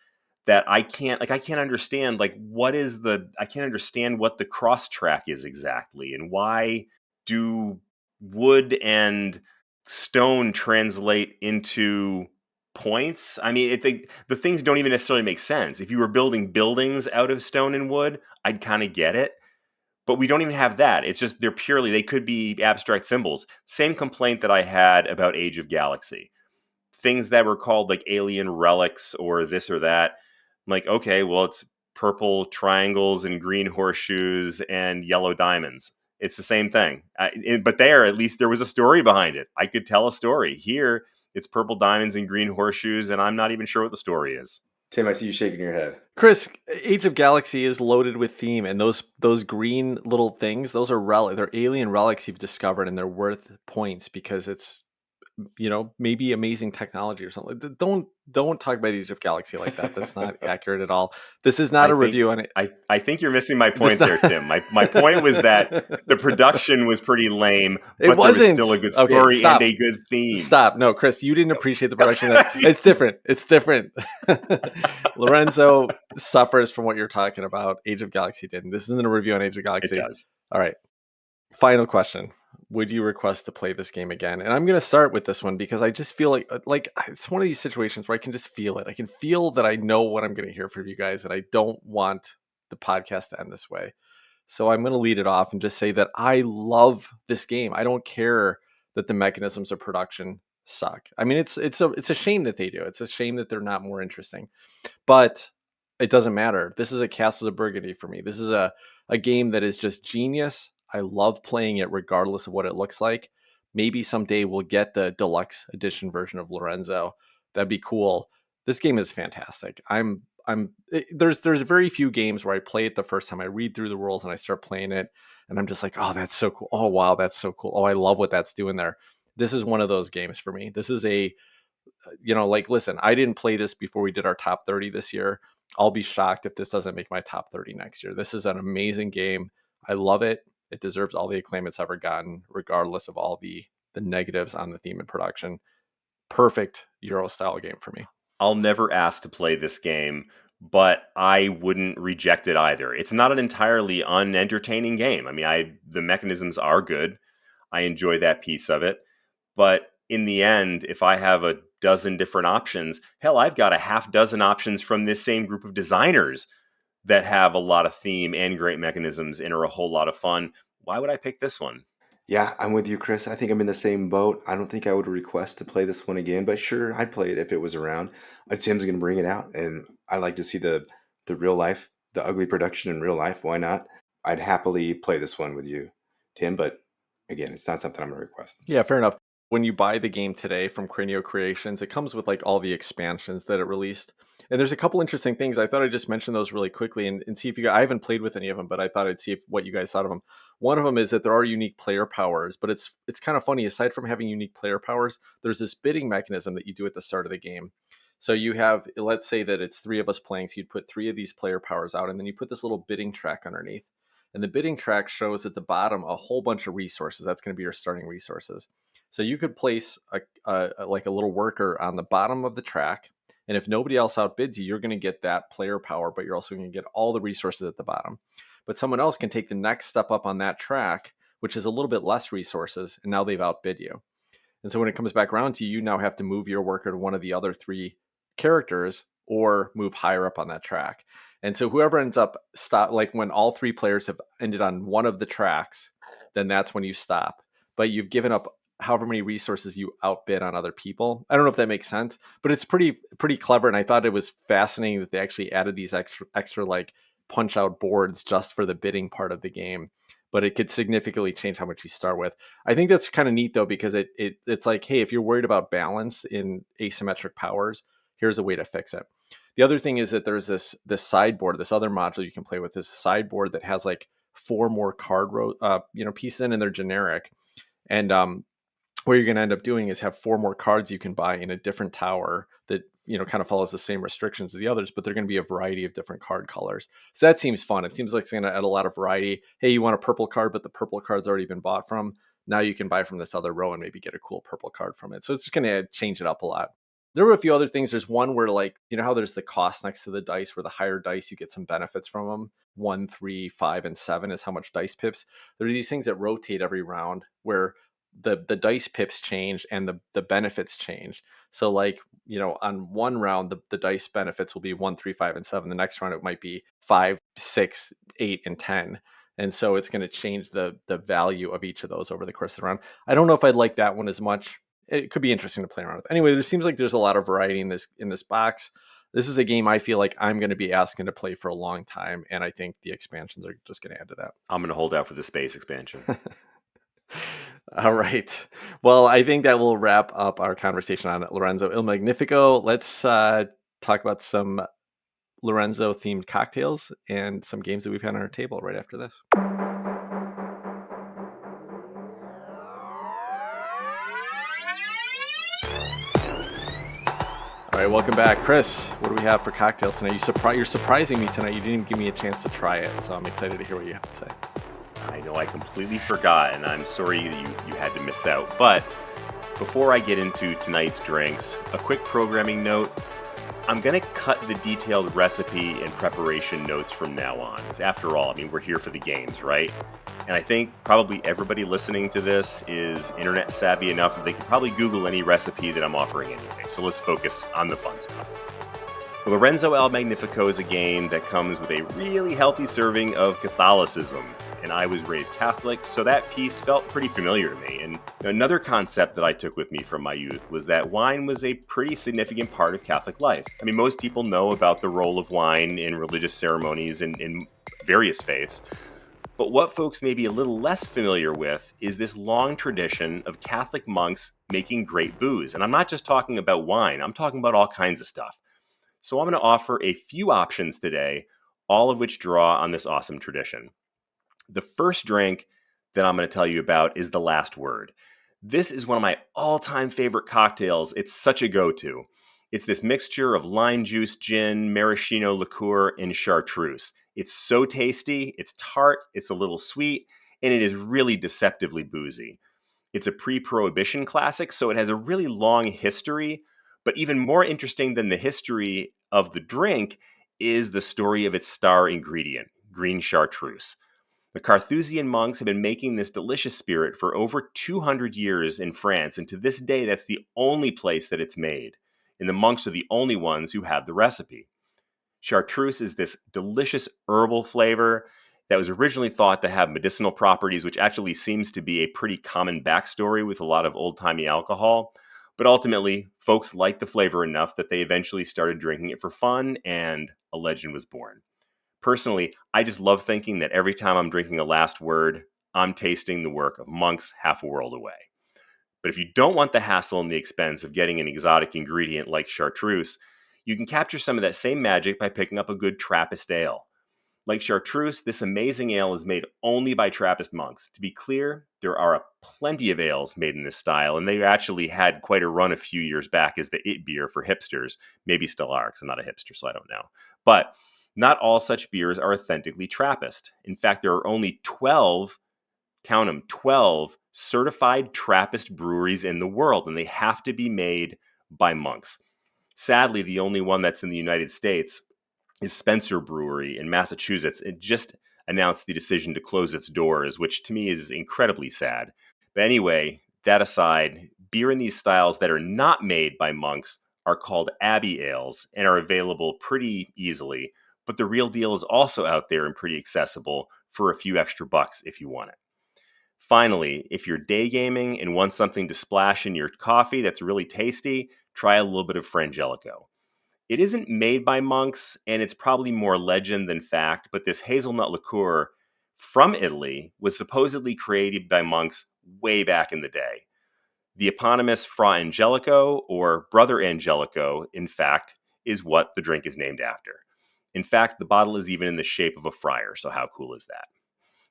that I can't understand I can't understand what the cross track is exactly, and why do wood and stone translate into points. I mean, the things don't even necessarily make sense. If you were building buildings out of stone and wood, I'd kind of get it. But we don't even have that. It's just they could be abstract symbols. Same complaint that I had about Age of Galaxy. Things that were called like alien relics or this or that. I'm like, okay, well, it's purple triangles and green horseshoes and yellow diamonds. It's the same thing. But there, at least there was a story behind it. I could tell a story. Here, it's purple diamonds and green horseshoes, and I'm not even sure what the story is. Tim, I see you shaking your head. Chris, Age of Galaxy is loaded with theme, and those green little things, those are they're alien relics you've discovered, and they're worth points because it's, maybe amazing technology or something. Don't talk about Age of Galaxy like that. That's not accurate at all. This is not a review on it. I think you're missing my point there, Tim. My point was that the production was pretty lame, but there was still a good story and a good theme. Stop. No, Chris, you didn't appreciate the production. It's different. It's different. Lorenzo suffers from what you're talking about. Age of Galaxy didn't. This isn't a review on Age of Galaxy. It does. All right. Final question. Would you request to play this game again? And I'm going to start with this one because I just feel like it's one of these situations where I can just feel it. I can feel that I know what I'm going to hear from you guys, and I don't want the podcast to end this way. So I'm going to lead it off and just say that I love this game. I don't care that the mechanisms of production suck. I mean, it's a shame that they do. It's a shame that they're not more interesting, but it doesn't matter. This is a Castles of Burgundy for me. This is a game that is just genius. I love playing it regardless of what it looks like. Maybe someday we'll get the deluxe edition version of Lorenzo. That'd be cool. This game is fantastic. There's very few games where I play it the first time. I read through the rules and I start playing it, and I'm just like, oh, that's so cool. Oh, wow, that's so cool. Oh, I love what that's doing there. This is one of those games for me. This is listen, I didn't play this before we did our top 30 this year. I'll be shocked if this doesn't make my top 30 next year. This is an amazing game. I love it. It deserves all the acclaim it's ever gotten, regardless of all the negatives on the theme and production. Perfect Euro style game for me. I'll never ask to play this game, but I wouldn't reject it either. It's not an entirely unentertaining game. I mean, the mechanisms are good. I enjoy that piece of it. But in the end, if I have a dozen different options, hell, I've got a half dozen options from this same group of designers that have a lot of theme and great mechanisms and are a whole lot of fun. Why would I pick this one? Yeah, I'm with you, Chris. I think I'm in the same boat. I don't think I would request to play this one again, but sure, I'd play it if it was around. Tim's going to bring it out, and I like to see the real life, the ugly production in real life. Why not? I'd happily play this one with you, Tim, but again, it's not something I'm going to request. Yeah, fair enough. When you buy the game today from Cranio Creations, it comes with like all the expansions that it released. And there's a couple interesting things. I thought I'd just mention those really quickly and see if I haven't played with any of them, but I thought I'd see what you guys thought of them. One of them is that there are unique player powers, but it's kind of funny. Aside from having unique player powers, there's this bidding mechanism that you do at the start of the game. So you have, let's say that it's 3 of us playing. So you'd put 3 of these player powers out, and then you put this little bidding track underneath. And the bidding track shows at the bottom a whole bunch of resources. That's going to be your starting resources. So you could place a little worker on the bottom of the track, and if nobody else outbids you, you're going to get that player power, but you're also going to get all the resources at the bottom. But someone else can take the next step up on that track, which is a little bit less resources, and now they've outbid you. And so when it comes back around to you, you now have to move your worker to one of the other 3 characters or move higher up on that track. And so whoever ends up when all 3 players have ended on one of the tracks, then that's when you stop. But you've given up however many resources you outbid on other people. I don't know if that makes sense, but it's pretty clever. And I thought it was fascinating that they actually added these extra like punch out boards just for the bidding part of the game. But it could significantly change how much you start with. I think that's kind of neat though, because it's like, hey, if you're worried about balance in asymmetric powers, here's a way to fix it. The other thing is that there's this sideboard, this other module you can play with, this sideboard that has like 4 more card pieces in, and they're generic. And what you're going to end up doing is have 4 more cards you can buy in a different tower that kind of follows the same restrictions as the others, but they're going to be a variety of different card colors. So that seems fun. It seems like it's going to add a lot of variety. Hey, you want a purple card, but the purple card's already been bought from. Now you can buy from this other row and maybe get a cool purple card from it. So it's just going to change it up a lot. There were a few other things. There's one where, like, how there's the cost next to the dice, where the higher dice you get some benefits from them. 1, 3, 5, and 7 is how much dice pips. There are these things that rotate every round where the dice pips change and the benefits change. So, like, on one round, the dice benefits will be 1, 3, 5, and 7. The next round, it might be 5, 6, 8, and 10. And so it's going to change the value of each of those over the course of the round. I don't know if I'd like that one as much. It could be interesting to play around with. Anyway, there seems like there's a lot of variety in this box. This is a game I feel like I'm going to be asking to play for a long time, and I think the expansions are just going to add to that. I'm going to hold out for the space expansion. All right. Well, I think that will wrap up our conversation on Lorenzo Il Magnifico. Let's talk about some Lorenzo-themed cocktails and some games that we've had on our table right after this. All right, welcome back. Chris, what do we have for cocktails tonight? You're surprising me tonight. You didn't even give me a chance to try it, so I'm excited to hear what you have to say. I know I completely forgot, and I'm sorry you had to miss out. But before I get into tonight's drinks, a quick programming note. I'm going to cut the detailed recipe and preparation notes from now on. Because after all, we're here for the games, right? And I think probably everybody listening to this is internet savvy enough that they can probably Google any recipe that I'm offering anyway. So let's focus on the fun stuff. Lorenzo Il Magnifico is a game that comes with a really healthy serving of Catholicism. And I was raised Catholic, so that piece felt pretty familiar to me. And another concept that I took with me from my youth was that wine was a pretty significant part of Catholic life. Most people know about the role of wine in religious ceremonies and in various faiths. But what folks may be a little less familiar with is this long tradition of Catholic monks making great booze. And I'm not just talking about wine, I'm talking about all kinds of stuff. So I'm going to offer a few options today, all of which draw on this awesome tradition. The first drink that I'm going to tell you about is The Last Word. This is one of my all-time favorite cocktails. It's such a go-to. It's this mixture of lime juice, gin, maraschino liqueur, and chartreuse. It's so tasty, it's tart, it's a little sweet, and it is really deceptively boozy. It's a pre-Prohibition classic, so it has a really long history, but even more interesting than the history of the drink is the story of its star ingredient, green chartreuse. The Carthusian monks have been making this delicious spirit for over 200 years in France, and to this day, that's the only place that it's made. And the monks are the only ones who have the recipe. Chartreuse is this delicious herbal flavor that was originally thought to have medicinal properties, which actually seems to be a pretty common backstory with a lot of old-timey alcohol. But ultimately, folks liked the flavor enough that they eventually started drinking it for fun, and a legend was born. Personally, I just love thinking that every time I'm drinking a Last Word, I'm tasting the work of monks half a world away. But if you don't want the hassle and the expense of getting an exotic ingredient like chartreuse, you can capture some of that same magic by picking up a good Trappist ale. Like chartreuse, this amazing ale is made only by Trappist monks. To be clear, there are plenty of ales made in this style, and they actually had quite a run a few years back as the it beer for hipsters. Maybe still are, because I'm not a hipster, so I don't know. But not all such beers are authentically Trappist. In fact, there are only 12, count them, 12 certified Trappist breweries in the world, and they have to be made by monks. Sadly, the only one that's in the United States is Spencer Brewery in Massachusetts. It just announced the decision to close its doors, which to me is incredibly sad. But anyway, that aside, beer in these styles that are not made by monks are called abbey ales and are available pretty easily. But the real deal is also out there and pretty accessible for a few extra bucks if you want it. Finally, if you're day gaming and want something to splash in your coffee that's really tasty, try a little bit of Frangelico. It isn't made by monks, and it's probably more legend than fact, but this hazelnut liqueur from Italy was supposedly created by monks way back in the day. The eponymous Fra Angelico, or Brother Angelico, in fact, is what the drink is named after. In fact, the bottle is even in the shape of a friar, so how cool is that?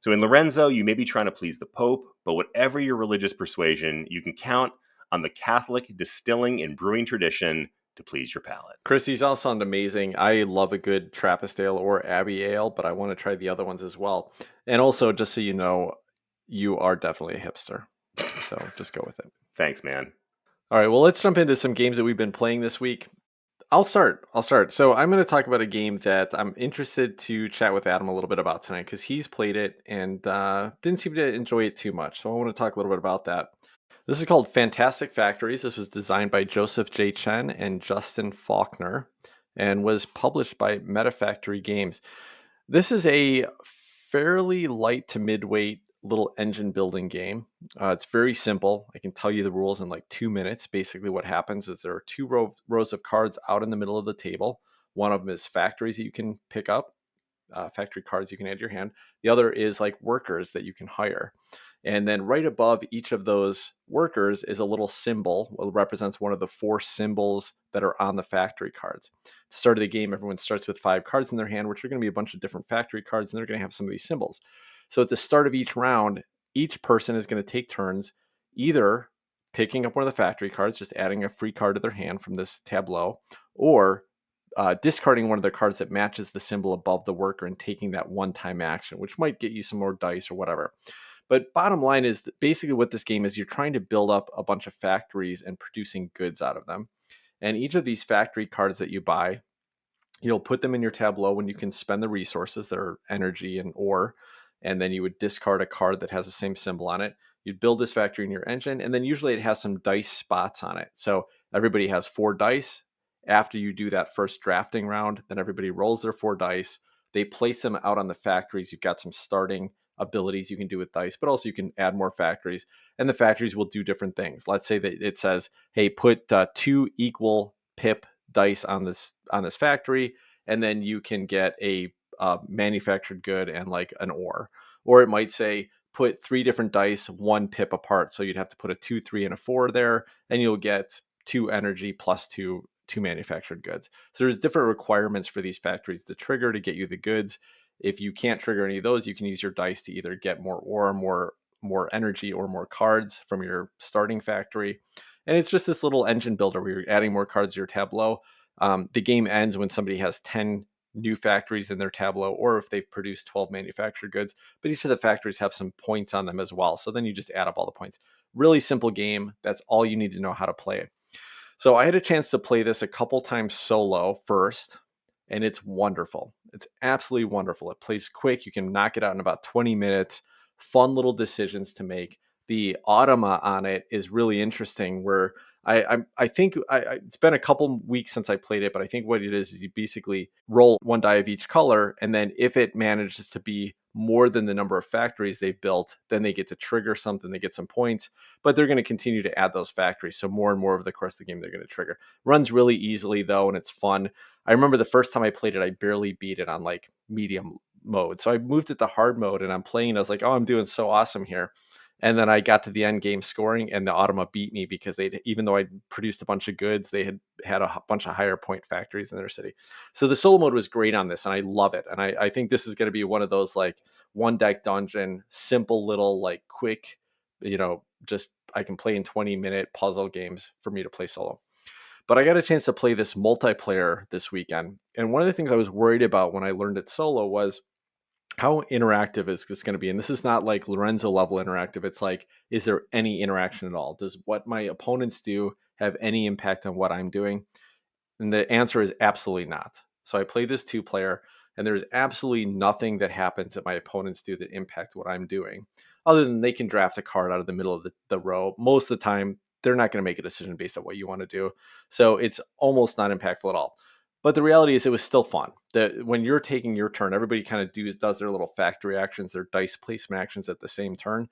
So in Lorenzo, you may be trying to please the Pope, but whatever your religious persuasion, you can count on the Catholic distilling and brewing tradition to please your palate. Chris, these all sound amazing. I love a good Trappist ale or Abbey ale, but I want to try the other ones as well. And also, just so you know, you are definitely a hipster. So just go with it. Thanks, man. All right, well, let's jump into some games that we've been playing this week. I'll start. So I'm going to talk about a game that I'm interested to chat with Adam a little bit about tonight because he's played it and didn't seem to enjoy it too much. So I want to talk a little bit about that. This is called Fantastic Factories. This was designed by Joseph J. Chen and Justin Faulkner and was published by Metafactory Games. This is a fairly light to midweight little engine building game. It's very simple. I can tell you the rules in like 2 minutes. Basically, what happens is there are two rows of cards out in the middle of the table. One of them is factories that you can pick up, factory cards you can add to your hand. The other is like workers that you can hire. And then right above each of those workers is a little symbol that represents one of the 4 symbols that are on the factory cards. At the start of the game, everyone starts with 5 cards in their hand, which are going to be a bunch of different factory cards, and they're going to have some of these symbols. So at the start of each round, each person is going to take turns either picking up one of the factory cards, just adding a free card to their hand from this tableau, or discarding one of their cards that matches the symbol above the worker and taking that one-time action, which might get you some more dice or whatever. But bottom line is that basically what this game is, you're trying to build up a bunch of factories and producing goods out of them. And each of these factory cards that you buy, you'll put them in your tableau when you can spend the resources that are energy and ore. And then you would discard a card that has the same symbol on it. You'd build this factory in your engine. And then usually it has some dice spots on it. So everybody has 4 dice. After you do that first drafting round, then everybody rolls their 4 dice. They place them out on the factories. You've got some starting abilities you can do with dice, but also you can add more factories, and the factories will do different things. Let's say that it says, hey, put 2 equal pip dice on this factory, and then you can get a manufactured good and like an ore. Or it might say put 3 different dice 1 pip apart, so you'd have to put a 2, 3, and a 4 there, and you'll get 2 energy plus 2 manufactured goods. So there's different requirements for these factories to trigger to get you the goods. If you can't trigger any of those, you can use your dice to either get more ore, more energy, or more cards from your starting factory. And it's just this little engine builder where you're adding more cards to your tableau. The game ends when somebody has 10 new factories in their tableau, or if they've produced 12 manufactured goods. But each of the factories have some points on them as well. So then you just add up all the points. Really simple game. That's all you need to know how to play it. So I had a chance to play this a couple times solo first, and it's wonderful. It's absolutely wonderful. It plays quick. You can knock it out in about 20 minutes. Fun little decisions to make. The automa on it is really interesting, where I think it's been a couple weeks since I played it, but I think what it is you basically roll 1 die of each color, and then if it manages to be more than the number of factories they've built, then they get to trigger something, they get some points, but they're going to continue to add those factories. So more and more over the course of the game, they're going to trigger. Runs really easily though, and it's fun. I remember the first time I played it, I barely beat it on like medium mode. So I moved it to hard mode and I'm playing. I was like, oh, I'm doing so awesome here. And then I got to the end game scoring, and the Automa beat me because even though I produced a bunch of goods, they had a bunch of higher point factories in their city. So the solo mode was great on this, and I love it. And I think this is going to be one of those like 1 deck dungeon, simple little like quick, just I can play in 20-minute puzzle games for me to play solo. But I got a chance to play this multiplayer this weekend. And one of the things I was worried about when I learned it solo was, how interactive is this going to be? And this is not like Lorenzo level interactive. It's like, is there any interaction at all? Does what my opponents do have any impact on what I'm doing? And the answer is absolutely not. So I play this 2-player, and there's absolutely nothing that happens that my opponents do that impact what I'm doing, other than they can draft a card out of the middle of the row. Most of the time, they're not going to make a decision based on what you want to do. So it's almost not impactful at all. But the reality is it was still fun. That when you're taking your turn, everybody kind of does their little factory actions, their dice placement actions at the same turn.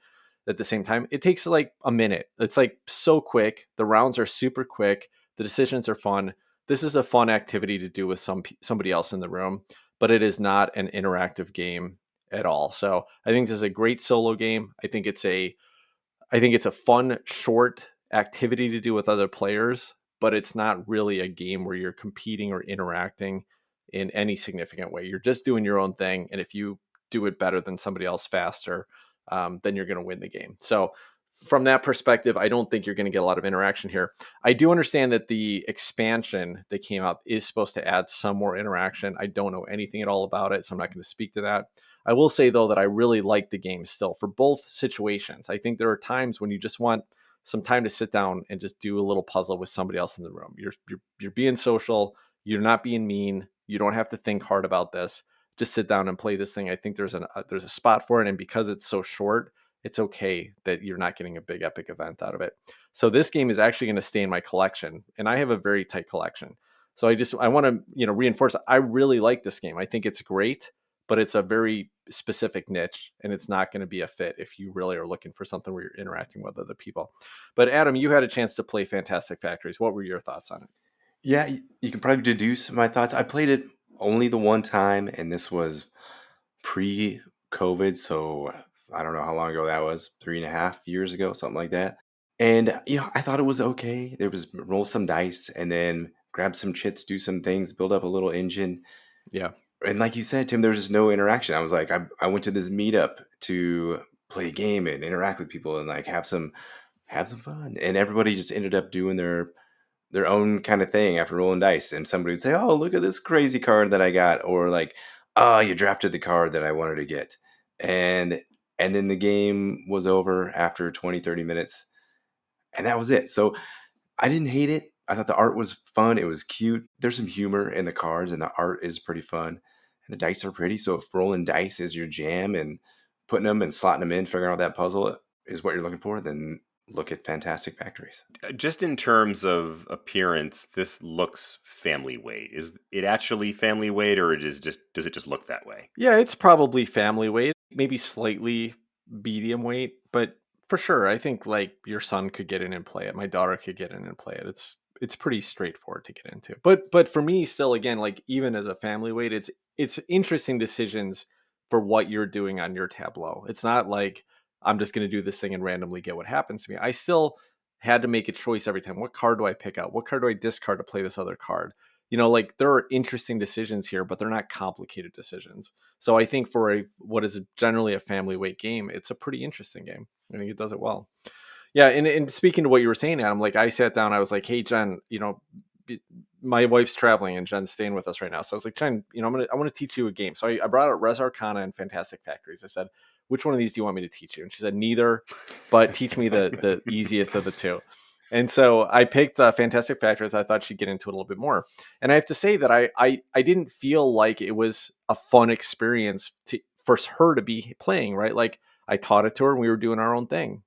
At the same time, it takes like a minute. It's like so quick. The rounds are super quick. The decisions are fun. This is a fun activity to do with somebody else in the room, but it is not an interactive game at all. So I think this is a great solo game. I think it's a fun, short activity to do with other players, but it's not really a game where you're competing or interacting in any significant way. You're just doing your own thing. And if you do it better than somebody else faster, then you're going to win the game. So from that perspective, I don't think you're going to get a lot of interaction here. I do understand that the expansion that came out is supposed to add some more interaction. I don't know anything at all about it, so I'm not going to speak to that. I will say, though, that I really like the game still for both situations. I think there are times when you just want some time to sit down and just do a little puzzle with somebody else in the room. You're being social. You're not being mean. You don't have to think hard about this. Just sit down and play this thing. I think there's a spot for it, and because it's so short, it's okay that you're not getting a big epic event out of it. So this game is actually going to stay in my collection, and I have a very tight collection. So I want to reinforce. I really like this game. I think it's great, but it's a very specific niche, and it's not going to be a fit if you really are looking for something where you're interacting with other people. But Adam, you had a chance to play Fantastic Factories. What were your thoughts on it? Yeah, you can probably deduce my thoughts. I played it only the one time, and this was pre-COVID, so I don't know how long ago that was, 3.5 years ago, something like that. And I thought it was okay. There was roll some dice and then grab some chits, do some things, build up a little engine. Yeah. And like you said, Tim, there's just no interaction. I was like, I went to this meetup to play a game and interact with people and like have some fun. And everybody just ended up doing their own kind of thing after rolling dice. And somebody would say, "Oh, look at this crazy card that I got," or like, "Oh, you drafted the card that I wanted to get." And then the game was over after 20, 30 minutes. And that was it. So I didn't hate it. I thought the art was fun. It was cute. There's some humor in the cards, and the art is pretty fun. And the dice are pretty. So if rolling dice is your jam and putting them and slotting them in, figuring out that puzzle is what you're looking for, then look at Fantastic Factories. Just in terms of appearance, this looks family weight. Is it actually family weight, or does it just look that way? Yeah, it's probably family weight, maybe slightly medium weight, but for sure, I think like your son could get in and play it. My daughter could get in and play it. It's pretty straightforward to get into. But for me, still, again, like even as a family weight, it's interesting decisions for what you're doing on your tableau. It's not like I'm just going to do this thing and randomly get what happens to me. I still had to make a choice every time. What card do I pick out? What card do I discard to play this other card? Like there are interesting decisions here, but they're not complicated decisions. So I think for what is generally a family weight game, it's a pretty interesting game. I think it does it well. Yeah, and speaking to what you were saying, Adam, like I sat down, I was like, "Hey, Jen, my wife's traveling and Jen's staying with us right now." So I was like, "Jen, I want to teach you a game." So I brought out Res Arcana and Fantastic Factories. I said, "Which one of these do you want me to teach you?" And she said, "Neither, but teach me the easiest of the two." And so I picked Fantastic Factories. I thought she'd get into it a little bit more. And I have to say that I didn't feel like it was a fun experience for her to be playing, right? Like I taught it to her and we were doing our own thing.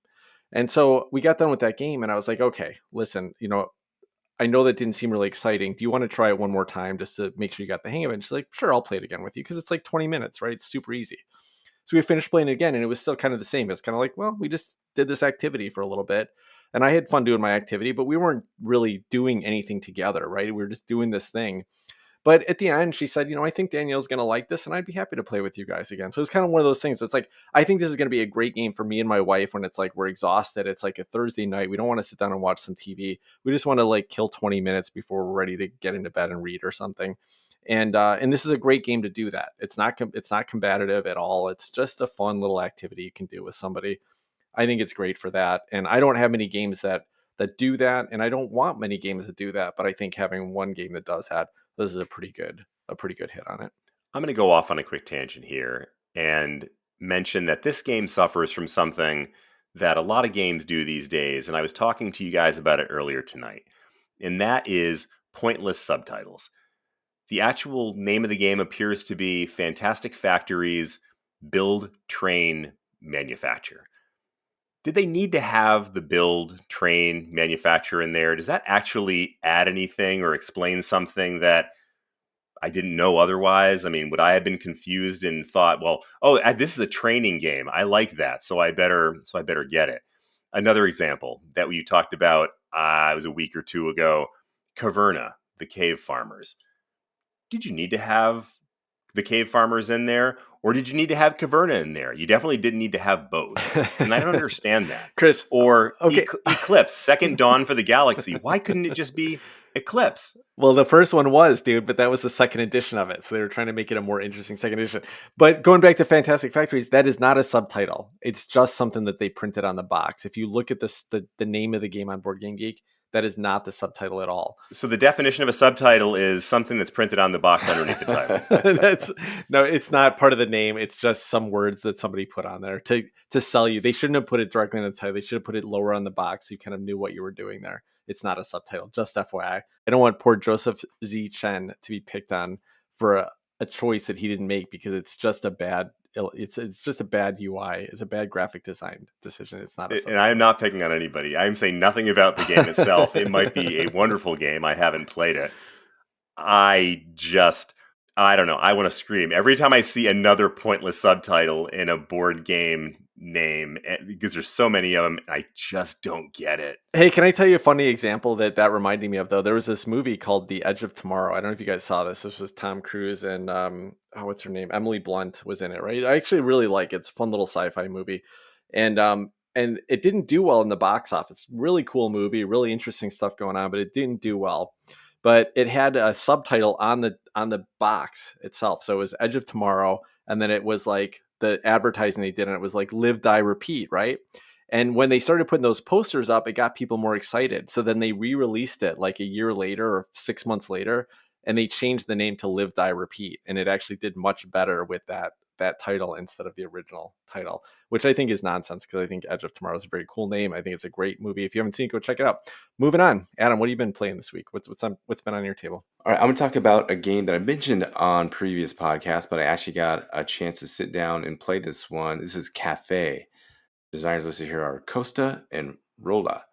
And so we got done with that game and I was like, okay, listen, I know that didn't seem really exciting. Do you want to try it one more time just to make sure you got the hang of it? And she's like, sure, I'll play it again with you because it's like 20 minutes, right? It's super easy. So we finished playing it again and it was still kind of the same. It's kind of like, well, we just did this activity for a little bit. And I had fun doing my activity, but we weren't really doing anything together, right? We were just doing this thing. But at the end, she said, I think Danielle's going to like this and I'd be happy to play with you guys again. So it's kind of one of those things. It's like, I think this is going to be a great game for me and my wife when it's like we're exhausted. It's like a Thursday night. We don't want to sit down and watch some TV. We just want to like kill 20 minutes before we're ready to get into bed and read or something. And this is a great game to do that. It's not combative at all. It's just a fun little activity you can do with somebody. I think it's great for that. And I don't have many games that do that. And I don't want many games that do that. But I think having one game that does that, this is a pretty good hit on it. I'm going to go off on a quick tangent here and mention that this game suffers from something that a lot of games do these days. And I was talking to you guys about it earlier tonight. And that is pointless subtitles. The actual name of the game appears to be Fantastic Factories Build, Train, Manufacture. Did they need to have the build, train, manufacture in there? Does that actually add anything or explain something that I didn't know otherwise? I mean, would I have been confused and thought, well, this is a training game. I like that, so I better get it. Another example that you talked about, it was a week or two ago, Caverna, the Cave Farmers. Did you need to have the Cave Farmers in there? Or did you need to have Caverna in there? You definitely didn't need to have both. And I don't understand that. Chris. Or okay. Eclipse, Second Dawn for the Galaxy. Why couldn't it just be Eclipse. Well, the first one was, dude, but that was the second edition of it. So they were trying to make it a more interesting second edition. But going back to Fantastic Factories, that is not a subtitle. It's just something that they printed on the box. If you look at this, the name of the game on Board Game Geek, that is not the subtitle at all. So the definition of a subtitle is something that's printed on the box underneath the title. No, it's not part of the name. It's just some words that somebody put on there to sell you. They shouldn't have put it directly in the title. They should have put it lower on the box so you kind of knew what you were doing there. It's not a subtitle, just FYI. I don't want poor Joseph Z. Chen to be picked on for a choice that he didn't make because it's just a bad it's just a bad UI. It's a bad graphic design decision. It's not a subtitle. And I am not picking on anybody. I am saying nothing about the game itself. It might be a wonderful game. I haven't played it. I don't know. I want to scream every time I see another pointless subtitle in a board game name because there's so many of them. I just don't get it. Hey, can I tell you a funny example that reminded me of, though? There was this movie called The Edge of Tomorrow. I don't know if you guys saw this. This was Tom Cruise and what's her name? Emily Blunt was in it, right? I actually really like it. It's a fun little sci-fi movie. And it didn't do well in the box office. Really cool movie, really interesting stuff going on, but it didn't do well. But it had a subtitle on the box itself. So it was Edge of Tomorrow, and then it was like the advertising they did, and it was like Live, Die, Repeat, right? And when they started putting those posters up, it got people more excited. So then they re-released it like a year later or 6 months later, and they changed the name to Live, Die, Repeat. And it actually did much better with that title instead of the original title, which I think is nonsense because I think Edge of Tomorrow is a very cool name. I think it's a great movie. If you haven't seen it, go check it out. Moving on. Adam, what have you been playing this week? What's been on your table? All right, I'm going to talk about a game that I mentioned on previous podcasts, but I actually got a chance to sit down and play this one. This is Cafe. Designers listed here are Costa and Rolla.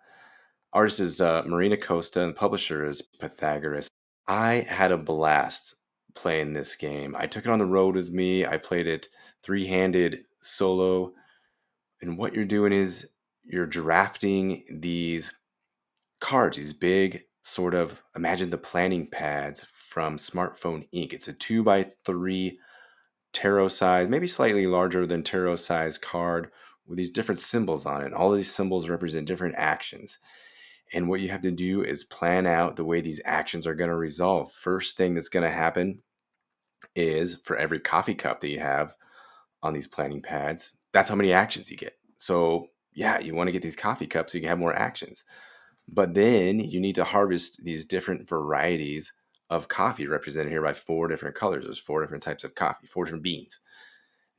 Artist is Marina Costa and publisher is Pythagoras. I had a blast playing this game. I took it on the road with me. I played it three-handed solo. And what you're doing is you're drafting these cards, these big sort of, imagine the planning pads from Smartphone Inc. It's a 2x3 tarot size, maybe slightly larger than tarot size card with these different symbols on it. All of these symbols represent different actions. And what you have to do is plan out the way these actions are going to resolve. First thing that's going to happen is for every coffee cup that you have on these planning pads, that's how many actions you get. So yeah, you want to get these coffee cups so you can have more actions. But then you need to harvest these different varieties of coffee represented here by 4 different colors. There's 4 different types of coffee, 4 different beans.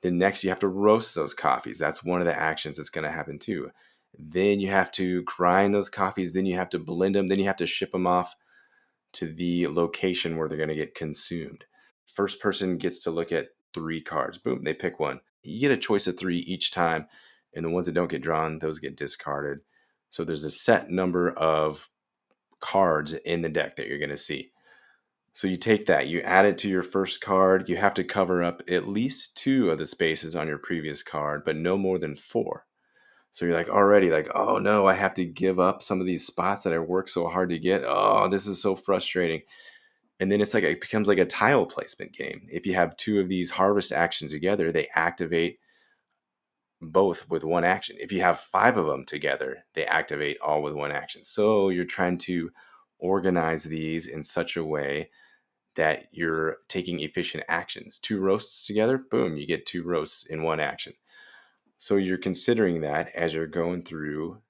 Then next you have to roast those coffees. That's one of the actions that's going to happen too. Then you have to grind those coffees. Then you have to blend them. Then you have to ship them off to the location where they're going to get consumed. First person gets to look at 3 cards. Boom, they pick one. You get a choice of 3 each time. And the ones that don't get drawn, those get discarded. So there's a set number of cards in the deck that you're going to see. So you take that, you add it to your first card. You have to cover up at least 2 of the spaces on your previous card, but no more than 4. So you're like already like, oh no, I have to give up some of these spots that I worked so hard to get. Oh, this is so frustrating. And then it's like it becomes like a tile placement game. If you have 2 of these harvest actions together, they activate both with one action. If you have 5 of them together, they activate all with one action. So you're trying to organize these in such a way that you're taking efficient actions. 2 roasts together, boom, you get 2 roasts in one action. So you're considering that as you're going through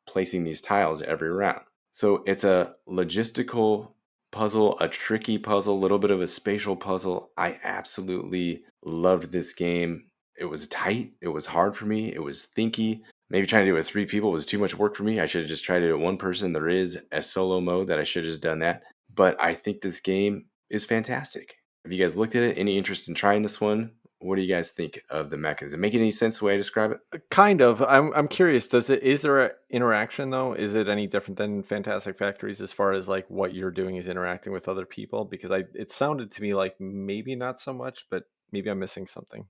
placing these tiles every round. So it's a logistical puzzle, a tricky puzzle, a little bit of a spatial puzzle. I absolutely loved this game. It was tight. It was hard for me. It was thinky. Maybe trying to do it with 3 people was too much work for me. I should have just tried it with 1 person. There is a solo mode that I should have just done that. But I think this game is fantastic. Have you guys looked at it? Any interest in trying this one? What do you guys think of the mechanism? Does it make any sense the way I describe it? Kind of. I'm curious. Is there an interaction though? Is it any different than Fantastic Factories as far as like what you're doing is interacting with other people? Because it sounded to me like maybe not so much, but maybe I'm missing something.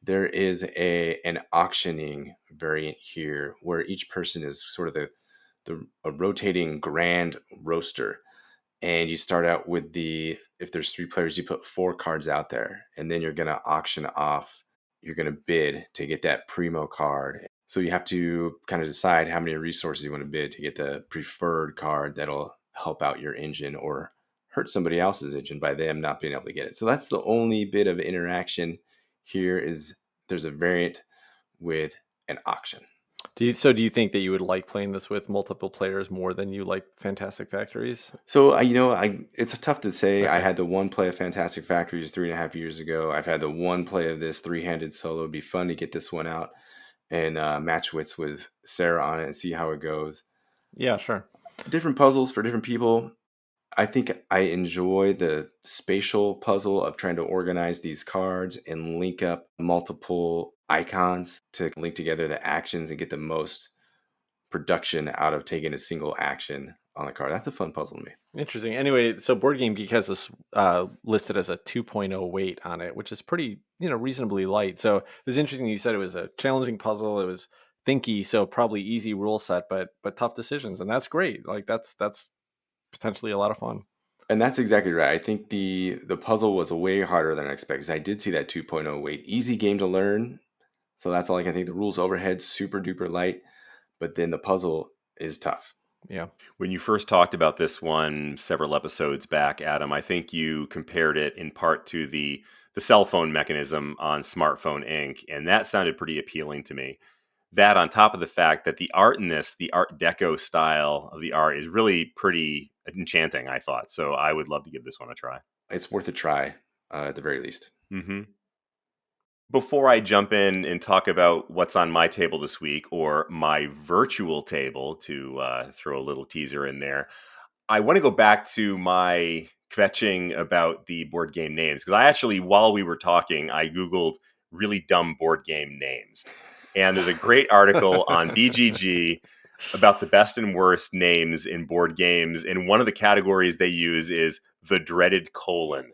There is an auctioning variant here where each person is sort of a rotating grand roaster. And you start out with if there's 3 players, you put 4 cards out there, and then you're going to auction off, you're going to bid to get that primo card. So you have to kind of decide how many resources you want to bid to get the preferred card that'll help out your engine or hurt somebody else's engine by them not being able to get it. So that's the only bit of interaction here is there's a variant with an auction. Do you think that you would like playing this with multiple players more than you like Fantastic Factories? So it's tough to say. I Okay. had the one play of Fantastic Factories 3.5 years ago. I've had the one play of this three-handed solo. It'd be fun to get this one out and match wits with Sarah on it and see how it goes. Yeah, sure. Different puzzles for different people. I think I enjoy the spatial puzzle of trying to organize these cards and link up multiple icons to link together the actions and get the most production out of taking a single action on the card. That's a fun puzzle to me. Interesting. Anyway, so Board Game Geek has this listed as a 2.0 weight on it, which is pretty, reasonably light. So it was interesting. You said it was a challenging puzzle. It was thinky, so probably easy rule set, but tough decisions, and that's great. Like that's potentially a lot of fun. And that's exactly right. I think the puzzle was way harder than I expected. 'Cause I did see that 2.0 weight. Easy game to learn. So that's all I can think. The rules overhead, super duper light. But then the puzzle is tough. Yeah. When you first talked about this one several episodes back, Adam, I think you compared it in part to the cell phone mechanism on Smartphone Inc., and that sounded pretty appealing to me. That on top of the fact that the art in this, the Art Deco style of the art is really pretty enchanting, I thought. So I would love to give this one a try. It's worth a try at the very least. Mm-hmm. Before I jump in and talk about what's on my table this week, or my virtual table, to throw a little teaser in there, I want to go back to my kvetching about the board game names. Because I actually, while we were talking, I Googled really dumb board game names. And there's a great article on BGG about the best and worst names in board games. And one of the categories they use is the dreaded colon.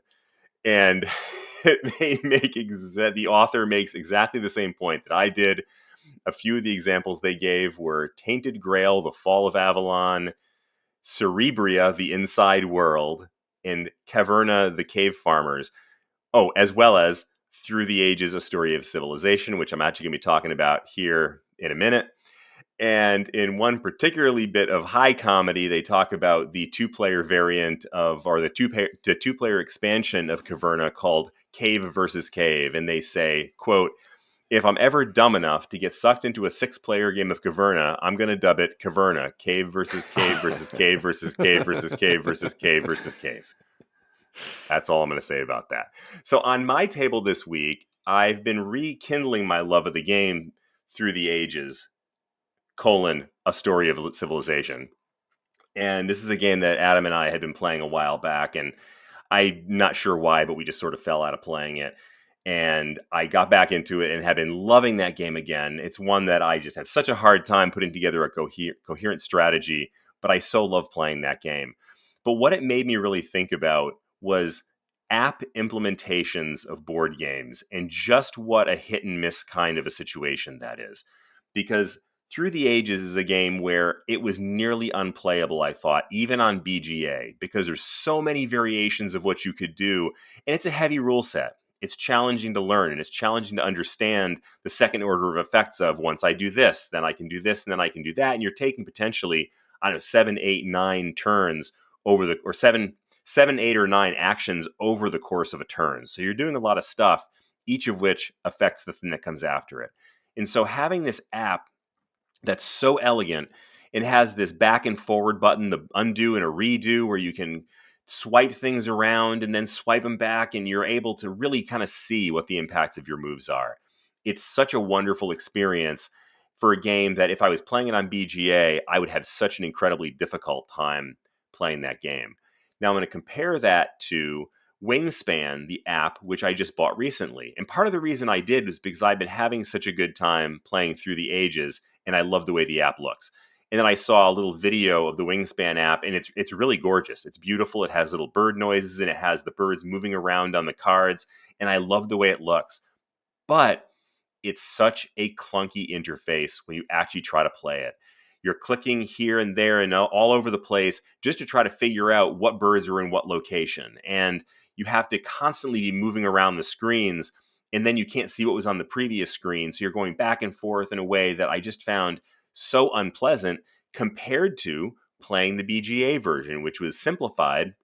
And the author makes exactly the same point that I did. A few of the examples they gave were Tainted Grail, The Fall of Avalon, Cerebria, The Inside World, and Caverna, The Cave Farmers. Oh, as well as Through the Ages, A Story of Civilization, which I'm actually going to be talking about here in a minute. And in one particularly bit of high comedy, they talk about the two-player variant of, or the two-player expansion of Caverna called Cave versus Cave. And they say, quote, "If I'm ever dumb enough to get sucked into a 6-player game of Caverna, I'm going to dub it Caverna, Cave versus Cave versus Cave versus Cave versus Cave versus Cave versus Cave." That's all I'm going to say about that. So on my table this week, I've been rekindling my love of the game Through the Ages, A Story of Civilization. And this is a game that Adam and I had been playing a while back, and I'm not sure why, but we just sort of fell out of playing it. And I got back into it and have been loving that game again. It's one that I just have such a hard time putting together a coherent strategy, but I so love playing that game. But what it made me really think about was app implementations of board games and just what a hit and miss kind of a situation that is. Because Through the Ages is a game where it was nearly unplayable, I thought, even on BGA, because there's so many variations of what you could do, and it's a heavy rule set. It's challenging to learn, and it's challenging to understand the second order of effects of once I do this, then I can do this, and then I can do that, and you're taking potentially, 7, 8, 9 turns over the, or 7, 8, or 9 actions over the course of a turn. So you're doing a lot of stuff, each of which affects the thing that comes after it. And so having this app that's so elegant, it has this back and forward button, the undo and a redo, where you can swipe things around and then swipe them back, and you're able to really kind of see what the impacts of your moves are. It's such a wonderful experience for a game that if I was playing it on BGA, I would have such an incredibly difficult time playing that game. Now I'm going to compare that to Wingspan, the app, which I just bought recently. And part of the reason I did was because I've been having such a good time playing Through the Ages, and I love the way the app looks. And then I saw a little video of the Wingspan app, and it's really gorgeous. It's beautiful. It has little bird noises, and it has the birds moving around on the cards, and I love the way it looks. But it's such a clunky interface when you actually try to play it. You're clicking here and there and all over the place just to try to figure out what birds are in what location. And you have to constantly be moving around the screens, and then you can't see what was on the previous screen. So you're going back and forth in a way that I just found so unpleasant compared to playing the BGA version, which was simplified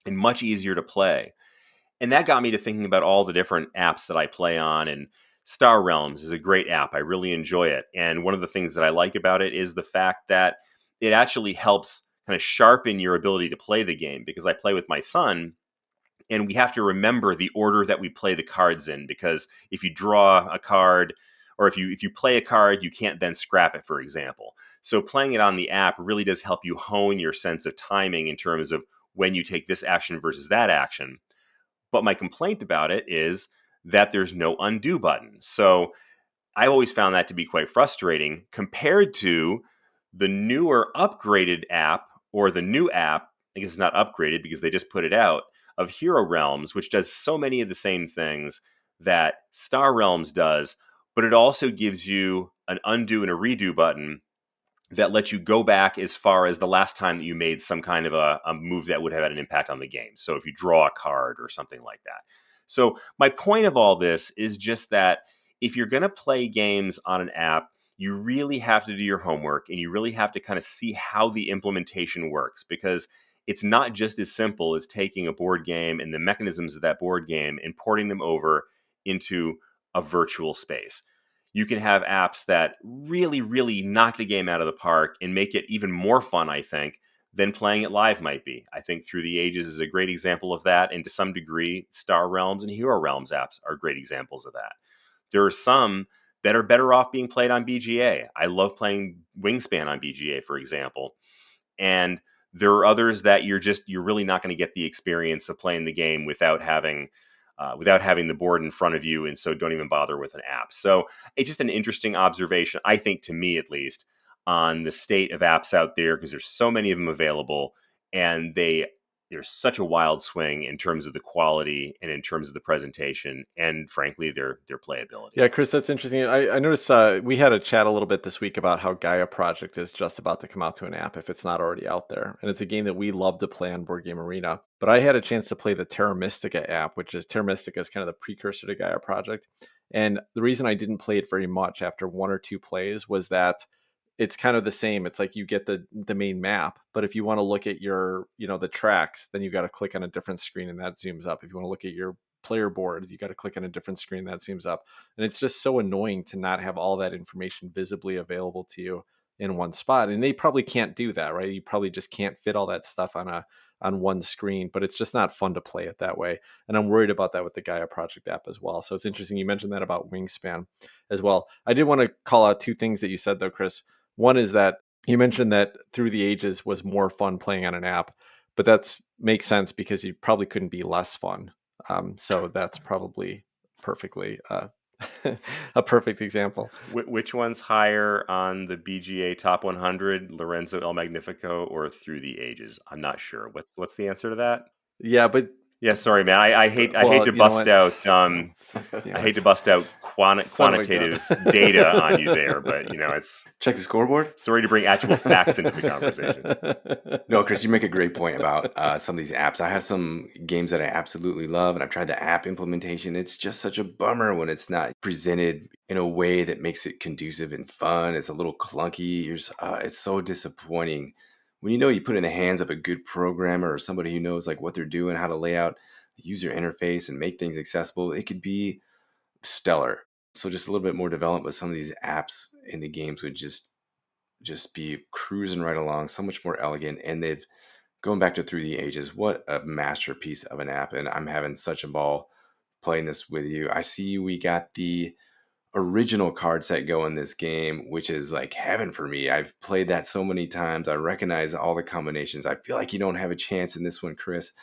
and much easier to play. And that got me to thinking about all the different apps that I play on. And Star Realms is a great app. I really enjoy it. And one of the things that I like about it is the fact that it actually helps kind of sharpen your ability to play the game, because I play with my son and we have to remember the order that we play the cards in, because if you draw a card, or if you play a card, you can't then scrap it, for example. So playing it on the app really does help you hone your sense of timing in terms of when you take this action versus that action. But my complaint about it is that there's no undo button. So I always found that to be quite frustrating compared to the newer upgraded app, or the new app. I guess it's not upgraded because they just put it out, of Hero Realms, which does so many of the same things that Star Realms does, but it also gives you an undo and a redo button that lets you go back as far as the last time that you made some kind of a move that would have had an impact on the game. So if you draw a card or something like that. So my point of all this is just that if you're going to play games on an app, you really have to do your homework, and you really have to kind of see how the implementation works, because it's not just as simple as taking a board game and the mechanisms of that board game and porting them over into a virtual space. You can have apps that really, really knock the game out of the park and make it even more fun, I think, than playing it live might be. I think Through the Ages is a great example of that. And to some degree, Star Realms and Hero Realms apps are great examples of that. There are some that are better off being played on BGA. I love playing Wingspan on BGA, for example. And there are others that you're really not going to get the experience of playing the game without having the board in front of you, and so don't even bother with an app. So it's just an interesting observation, I think, to me at least, on the state of apps out there, because there's so many of them available, and there's such a wild swing in terms of the quality and in terms of the presentation, and frankly, their playability. Yeah, Chris, that's interesting. I noticed we had a chat a little bit this week about how Gaia Project is just about to come out to an app if it's not already out there. And it's a game that we love to play on Board Game Arena. But I had a chance to play the Terra Mystica app, which is Terra Mystica is kind of the precursor to Gaia Project. And the reason I didn't play it very much after one or two plays was that it's kind of the same. It's like you get the main map, but if you want to look at your, the tracks, then you got to click on a different screen and that zooms up. If you want to look at your player board, you got to click on a different screen that zooms up. And it's just so annoying to not have all that information visibly available to you in one spot. And they probably can't do that, right? You probably just can't fit all that stuff on one screen, but it's just not fun to play it that way. And I'm worried about that with the Gaia Project app as well. So it's interesting. You mentioned that about Wingspan as well. I did want to call out two things that you said though, Chris. One is that you mentioned that Through the Ages was more fun playing on an app, but that makes sense because you probably couldn't be less fun. So that's probably perfectly a perfect example. Which one's higher on the BGA Top 100, Lorenzo El Magnifico or Through the Ages? I'm not sure. What's the answer to that? Yeah, but yeah, sorry, man. I hate to bust out I hate to bust out quantitative data on you there, but it's check the scoreboard. Sorry to bring actual facts into the conversation. No, Chris, you make a great point about some of these apps. I have some games that I absolutely love, and I've tried the app implementation. It's just such a bummer when it's not presented in a way that makes it conducive and fun. It's a little clunky. It's so disappointing. When you put it in the hands of a good programmer or somebody who knows like what they're doing, how to lay out the user interface and make things accessible, it could be stellar. So just a little bit more development with some of these apps in the games would just be cruising right along, so much more elegant. And they've going back to Through the Ages, what a masterpiece of an app. And I'm having such a ball playing this with you. I see we got the original card set go in this game, which is like heaven for me. I've played that so many times. I recognize all the combinations. I feel like you don't have a chance in this one, Chris.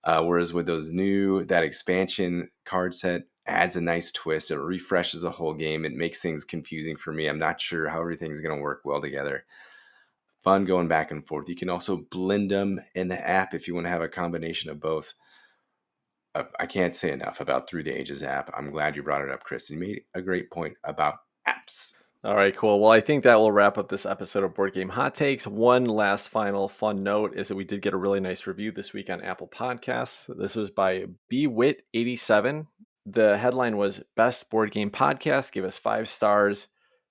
Whereas with that expansion card set adds a nice twist. It refreshes the whole game. It makes things confusing for me. I'm not sure how everything's going to work well together. Fun going back and forth. You can also blend them in the app if you want to have a combination of both. I can't say enough about Through the Ages app. I'm glad you brought it up, Chris. You made a great point about apps. All right, cool. Well, I think that will wrap up this episode of Board Game Hot Takes. One last final fun note is that we did get a really nice review this week on Apple Podcasts. This was by BWit87. The headline was Best Board Game Podcast. Give us 5 stars.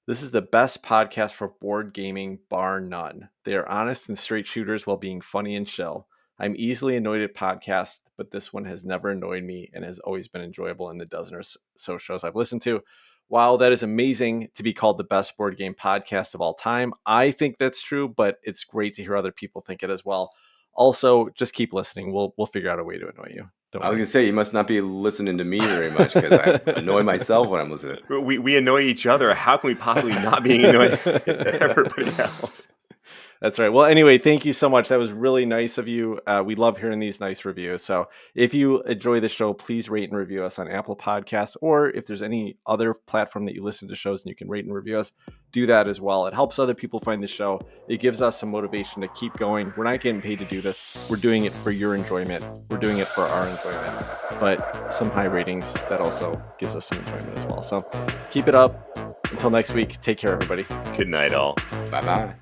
This is the best podcast for board gaming, bar none. They are honest and straight shooters while being funny and chill. I'm easily annoyed at podcasts, but this one has never annoyed me and has always been enjoyable in the dozen or so shows I've listened to. While that is amazing to be called the best board game podcast of all time, I think that's true, but it's great to hear other people think it as well. Also, just keep listening. We'll figure out a way to annoy you. I was going to say, you must not be listening to me very much because I annoy myself when I'm listening. We annoy each other. How can we possibly not be annoying everybody else? That's right. Well, anyway, thank you so much. That was really nice of you. We love hearing these nice reviews. So if you enjoy the show, please rate and review us on Apple Podcasts, or if there's any other platform that you listen to shows and you can rate and review us, do that as well. It helps other people find the show. It gives us some motivation to keep going. We're not getting paid to do this. We're doing it for your enjoyment. We're doing it for our enjoyment. But some high ratings, that also gives us some enjoyment as well. So keep it up. Until next week, take care, everybody. Good night, all. Bye-bye.